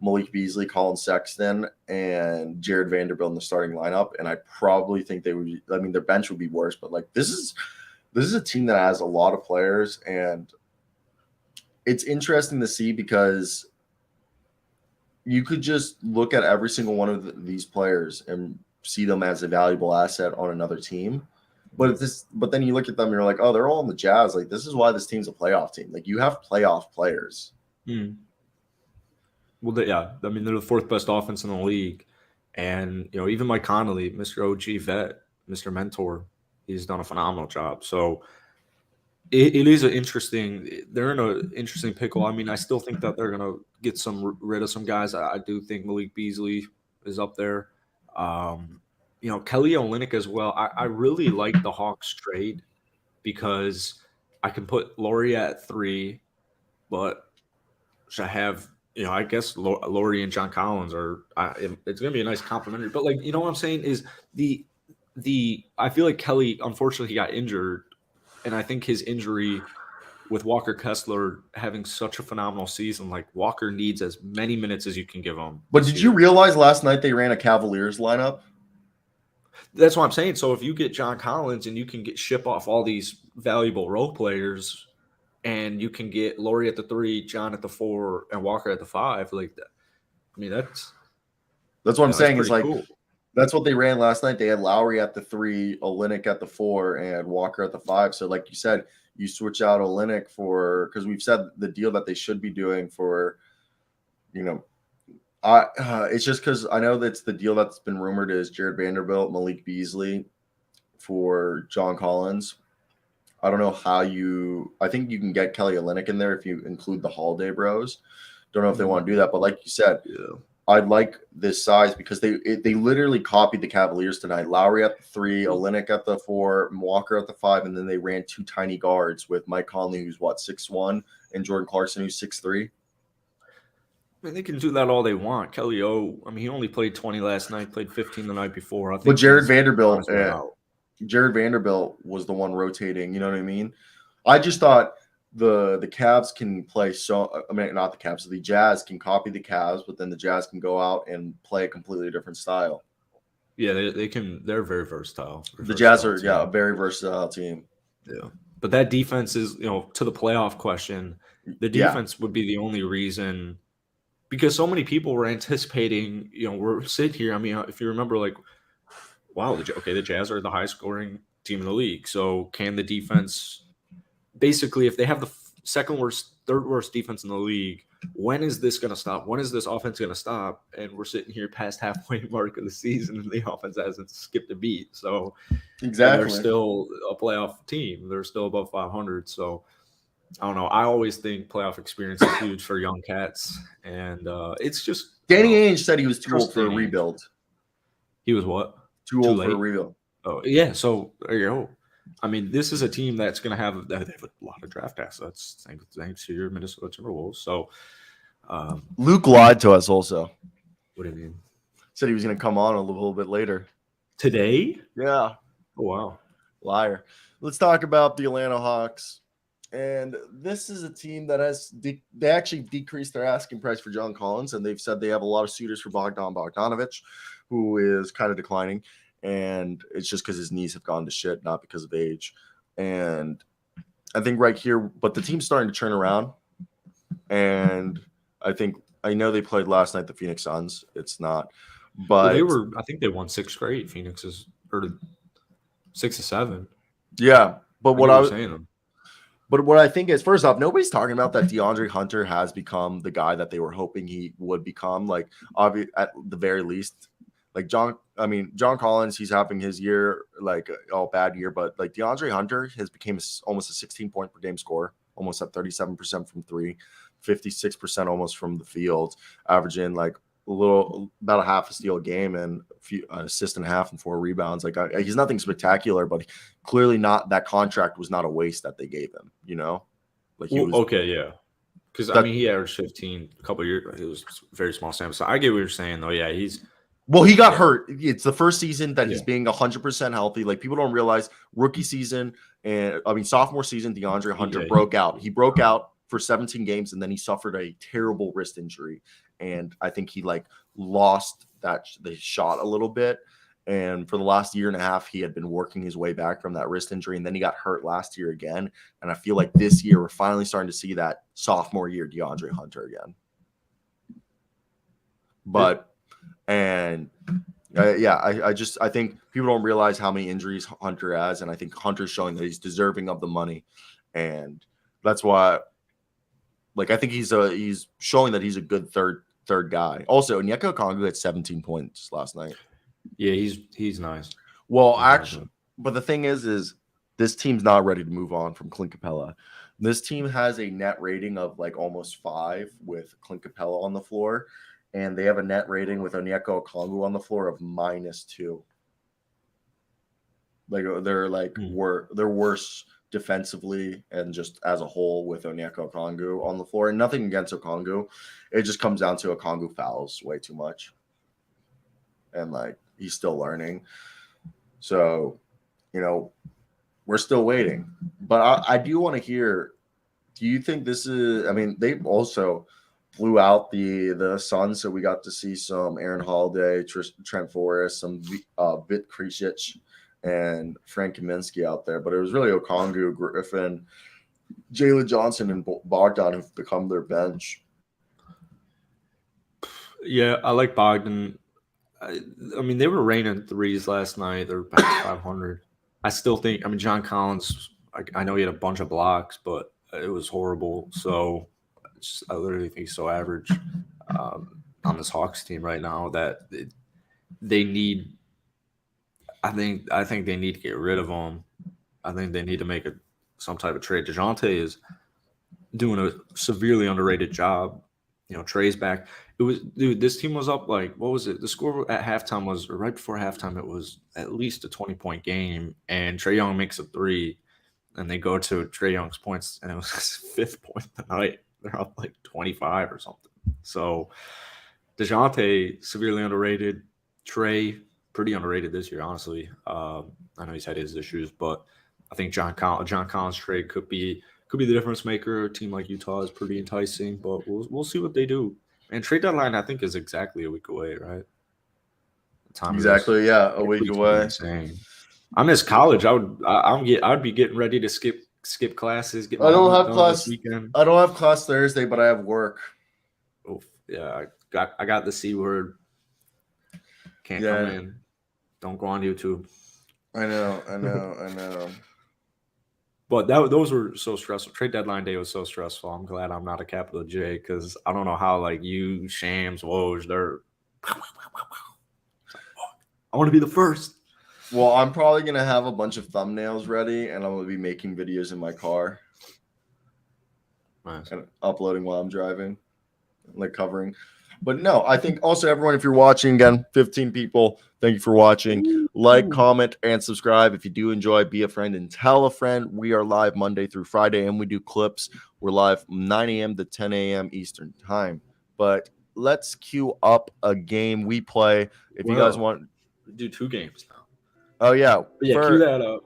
Malik Beasley, Colin Sexton, and Jared Vanderbilt in the starting lineup. And I probably think their bench would be worse, but like this is a team that has a lot of players, and it's interesting to see because you could just look at every single one of these players and see them as a valuable asset on another team. But then you look at them and you're like, oh, they're all in the Jazz. Like, this is why this team's a playoff team. Like, you have playoff players. Well, yeah, I mean, they're the fourth best offense in the league. And, even Mike Conley, Mr. OG vet, Mr. Mentor, he's done a phenomenal job. So it is they're in an interesting pickle. I mean, I still think that they're going to get rid of some guys. I do think Malik Beasley is up there. Kelly Olynyk as well. I really like the Hawks trade because I can put Laurie at 3, but should I have, I guess Laurie and John Collins it's going to be a nice complimentary. But what I'm saying is I feel like Kelly, unfortunately, he got injured. And I think his injury with Walker Kessler having such a phenomenal season, Walker needs as many minutes as you can give him. But did you realize last night they ran a Cavaliers lineup? That's what I'm saying. So if you get John Collins and you can ship off all these valuable role players and you can get Laurie at the 3, John at the 4, and Walker at the 5, that's what I'm saying. It's cool. That's what they ran last night. They had Lowry at the 3, Olynyk at the 4, and Walker at the 5. So, like you said, you switch out Olynyk because we've said the deal that they should be doing for, it's just because I know that's the deal that's been rumored is Jared Vanderbilt, Malik Beasley for John Collins. I don't know how I think you can get Kelly Olynyk in there if you include the Holiday Bros. Don't know if they want to do that, but like you said, I'd like this size because they literally copied the Cavaliers tonight. Lowry at the 3, Olynyk at the 4, Walker at the 5, and then they ran 2 tiny guards with Mike Conley, who's 6'1", and Jordan Clarkson, who's 6'3". I mean, they can do that all they want. Kelly he only played 20 last night, played 15 the night before. I think but Jared Vanderbilt was the one rotating. You know what I mean? I just thought the Cavs can play not the Cavs, so the Jazz can copy the Cavs, but then the Jazz can go out and play a completely different style. Yeah, they can. They're very versatile. The Jazz are a very versatile team. Yeah, but that defense is to the playoff question. The defense would be the only reason because so many people were anticipating. We're sitting here. I mean, if you remember, wow, the Jazz are the highest scoring team in the league. So can the defense? Basically, if they have the second worst, third worst defense in the league, when is this going to stop? When is this offense going to stop? And we're sitting here past halfway mark of the season, and the offense hasn't skipped a beat. So exactly, they're still a playoff team. They're still above 500. So I don't know. I always think playoff experience is huge for young cats, and it's just Danny Ainge said he was too old for a rebuild. He was what? Too old for a rebuild. Oh yeah. So there you go. I mean, this is a team that's going to have a lot of draft assets thanks to your Minnesota Timberwolves. So Luke lied to us also. What do you mean? Said he was going to come on a little bit later. Today? Yeah. Oh, wow. Liar. Let's talk about the Atlanta Hawks. And this is a team that they actually decreased their asking price for John Collins, and they've said they have a lot of suitors for Bogdan Bogdanovic, who is kind of declining. And it's just because his knees have gone to shit, not because of age. And I think right here, but the team's starting to turn around. And I know they played last night, the Phoenix Suns. It's not, but I think they won 6 straight. Phoenix is 6 or 7. Yeah. But what I think is, first off, nobody's talking about that DeAndre Hunter has become the guy that they were hoping he would become. At the very least, John Collins, he's having his year, bad year, but DeAndre Hunter has become almost a 16-point per game scorer, almost at 37% from 3, 56% almost from the field, averaging about a half a steal a game and an assist and a half and 4 rebounds. He's nothing spectacular, but clearly not. That contract was not a waste that they gave him. Okay, yeah. Because he averaged 15 a couple of years. It was very small sample. So I get what you're saying, though. Yeah, he got hurt. It's the first season that he's being 100% healthy. People don't realize rookie season and sophomore season, DeAndre Hunter broke out. He broke out for 17 games, and then he suffered a terrible wrist injury. And I think he lost the shot a little bit. And for the last year and a half, he had been working his way back from that wrist injury, and then he got hurt last year again. And I feel like this year we're finally starting to see that sophomore year DeAndre Hunter again. But I think people don't realize how many injuries Hunter has, and I think Hunter's showing that he's deserving of the money, and that's why, like, I think he's showing that he's a good third guy. Also, Onyeka Okongwu had 17 points last night. Yeah, he's nice. Well, actually, but the thing is this team's not ready to move on from Clint Capella. This team has a net rating of like almost 5 with Clint Capella on the floor, and they have a net rating with Onyeka Okongwu on the floor of -2. Like they're they're worse defensively and just as a whole with Onyeka Okongwu on the floor. And nothing against Okongwu, it just comes down to Okongwu fouls way too much, and like he's still learning. So, we're still waiting. But I do want to hear, do you think this is – I mean, they also blew out the Suns, so we got to see some Aaron Holiday, Trent Forrest, some Vit Krisic, and Frank Kaminsky out there. But it was really Okongwu, Griffin, Jalen Johnson, and Bogdan who've become their bench. Yeah, I like Bogdan. I mean, they were raining threes last night. They're past 500. I still think, John Collins, I know he had a bunch of blocks, but it was horrible. So I literally think he's so average on this Hawks team right now that they need – I think they need to get rid of him. I think they need to make some type of trade. DeJounte is doing a severely underrated job. Trey's back. This team was up like, what was it? The score at halftime was, or right before halftime, it was at least a 20-point game, and Trae Young makes a 3, and they go to Trae Young's points, and it was his 5th point of the night. They're up like 25 or something. So DeJounte, severely underrated. Trae, pretty underrated this year, honestly. I know he's had his issues, but I think John Collins trade could be the difference maker. A team like Utah is pretty enticing, but we'll see what they do. And trade deadline, I think, is exactly a week away, right? Exactly, yeah, a week away. Insane. I miss college. I'd be getting ready to skip classes. I don't have class this weekend. I don't have class Thursday, but I have work. Oh yeah, I got the C word. Can't come in. Don't go on YouTube. I know. But those were so stressful. Trade deadline day was so stressful. I'm glad I'm not a capital J, because I don't know how like you, Shams, Woj, they're. I want to be the first. Well, I'm probably gonna have a bunch of thumbnails ready, and I'm gonna be making videos in my car. Nice. And uploading while I'm driving, like covering. But no, I think also everyone, if you're watching, again, 15 people, thank you for watching. Like, comment, and subscribe. If you do enjoy, be a friend and tell a friend. We are live Monday through Friday, and we do clips. We're live 9 a.m. to 10 a.m. Eastern time. But let's queue up a game we play. If you guys want, do 2 games now. Oh yeah, queue that up.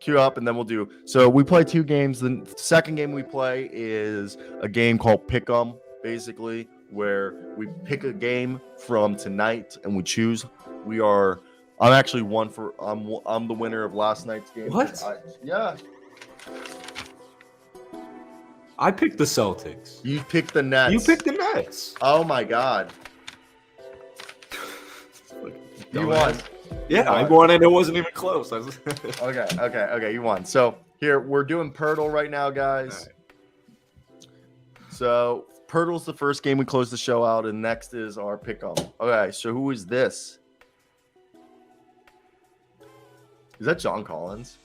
Queue up, and then we'll do. So we play 2 games. The second game we play is a game called Pick'em, basically, where we pick a game from tonight and we choose. I'm actually I'm the winner of last night's game. What? Yeah. I picked the Celtics. You picked the Nets. You picked the Nets. Oh my God. You won. Yeah, I won, and it wasn't even close. Okay. You won. So here we're doing Pirtle right now, guys. Right. So Pirtle's the first game we close the show out, and next is our Pick'em. Okay, so who is this? Is that John Collins?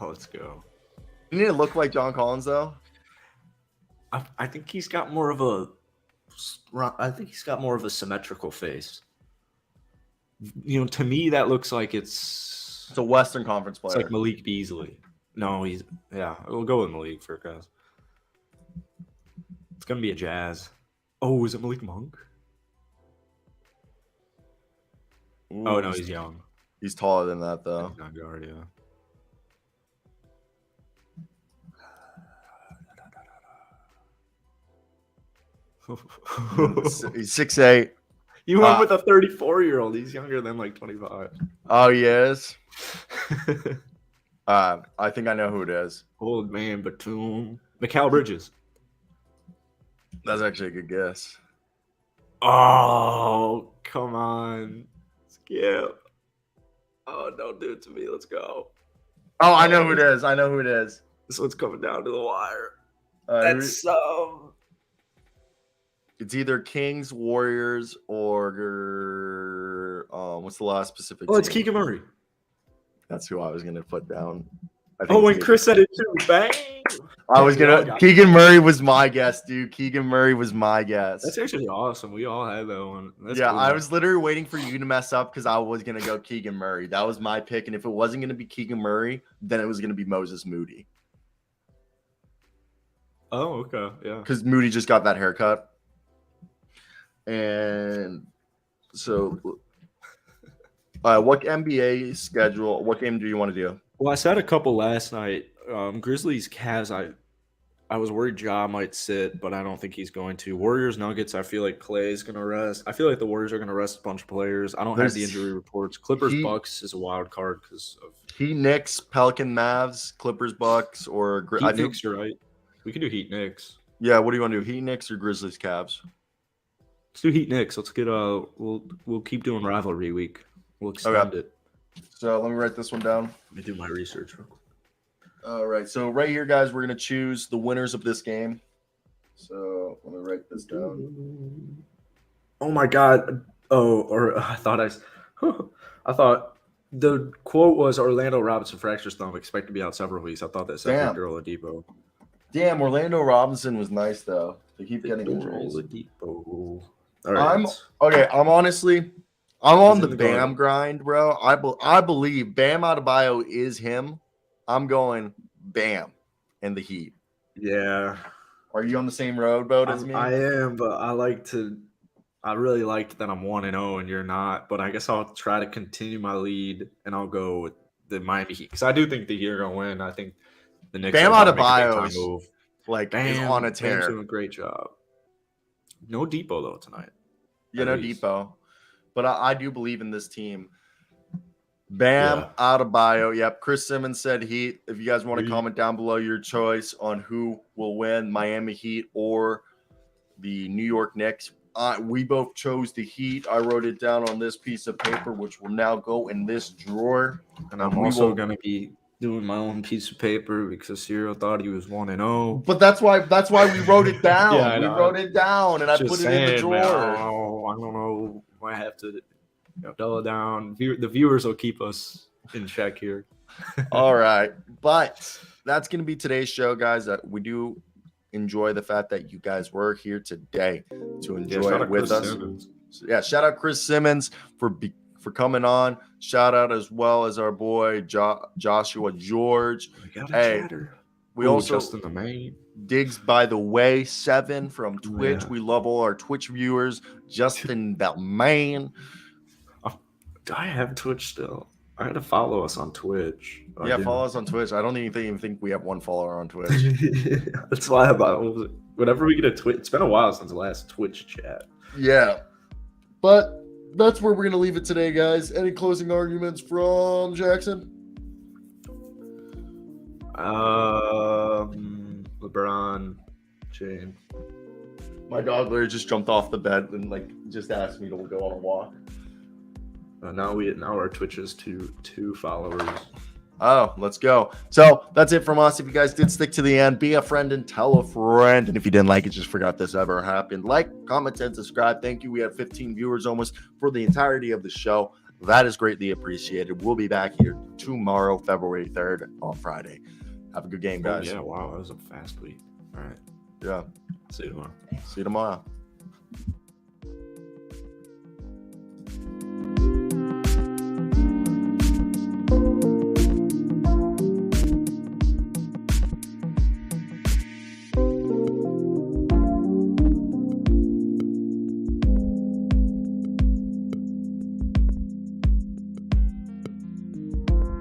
Oh, let's go. You need to look like John Collins, though. I think he's got more of a symmetrical face. To me, that looks like it's a Western Conference player. It's like Malik Beasley. No, we'll go with Malik for guys. It's gonna be a Jazz. Oh, is it Malik Monk? Ooh, oh no, he's young. He's taller than that, though. He's not guard, yeah. He's 6'8". You went with a 34-year-old. He's younger than like 25. Oh, he is? I think I know who it is. Old man Batum. Mikal Bridges. That's actually a good guess. Oh, come on. Skip. Oh, don't do it to me. Let's go. Oh, I know who it is. I know who it is. This one's coming down to the wire. That's it's either Kings, Warriors, or what's the last specific? Oh, it's team? Keegan Murray. That's who I was gonna put down. When Chris said it too, bang! I was gonna. Keegan Murray was my guess, dude. Keegan Murray was my guess. That's actually awesome. We all had that one. That's cool. I man. was literally waiting for you to mess up because I was gonna go Keegan Murray. That was my pick, and if it wasn't gonna be Keegan Murray, then it was gonna be Moses Moody. Oh, okay, yeah. Because Moody just got that haircut, and so. What NBA schedule? What game do you want to do? Well, I said a couple last night. Grizzlies, Cavs. I was worried Ja might sit, but I don't think he's going to. Warriors, Nuggets. I feel like Clay's going to rest. I feel like the Warriors are going to rest a bunch of players. I don't have the injury reports. Clippers, Bucks is a wild card because of Knicks, Pelican, Mavs, Clippers, Bucks, or Heat Knicks. You're right. We can do Heat Knicks. Yeah, what do you want to do? Heat Knicks or Grizzlies, Cavs? Let's do Heat Knicks. Let's get we'll keep doing rivalry week. We'll extend it. So let me write this one down. Let me do my research real quick. All right. So right here, guys, we're going to choose the winners of this game. So let me write this down. Oh, my God. I thought the quote was Orlando Robinson fractures thumb, expect to be out several weeks. I thought that said Victor Oladipo. Damn, Orlando Robinson was nice, though. They keep getting injuries. Oladipo. All right. I'm on the Bam grind, bro. I believe Bam Adebayo is him. I'm going Bam and the Heat. Yeah. Are you on the same road boat as me? I am, but I really liked that I'm 1-0 and you're not. But I guess I'll try to continue my lead and I'll go with the Miami Heat because I do think the Heat are gonna win. I think the Knicks Bam Adebayo is on a tear. Bam's doing a great job. No Depot though tonight. Yeah, no Depot. But I do believe in this team. Bam, Adebayo. Yep. Chris Simmons said Heat. If you guys want to comment down below your choice on who will win, Miami Heat or the New York Knicks. We both chose the Heat. I wrote it down on this piece of paper, which will now go in this drawer. And I'm also going to be doing my own piece of paper because Cyro thought he was 1-0. But that's why we wrote it down. We wrote it down, and I put it in the drawer. I don't know. I have to dull it down. The viewers will keep us in check here. All right. But that's going to be today's show, guys. We do enjoy the fact that you guys were here today to enjoy it with us. So, shout out Chris Simmons for coming on. Shout out as well as our boy Joshua George. We also Justin the Main. Diggs by the way 7 from Twitch. We love all our Twitch viewers. Justin the Man. I have Twitch still. I gotta follow us on Twitch. Follow us on Twitch. I don't even think we have one follower on Twitch. That's why whenever we get a Twitch, it's been a while since the last Twitch chat. Yeah, but that's where we're gonna leave it today, guys. Any closing arguments from Jackson? LeBron James. My dog literally just jumped off the bed and just asked me to go on a walk. Now our Twitch is two followers. Oh, let's go. So that's it from us. If you guys did stick to the end, be a friend and tell a friend. And if you didn't like it, just forgot this ever happened. Like, comment, and subscribe. Thank you. We had 15 viewers almost for the entirety of the show. That is greatly appreciated. We'll be back here tomorrow, February 3rd on Friday. Have a good game, guys. Wow. That was a fast week. All right. Yeah. See you tomorrow. See you tomorrow.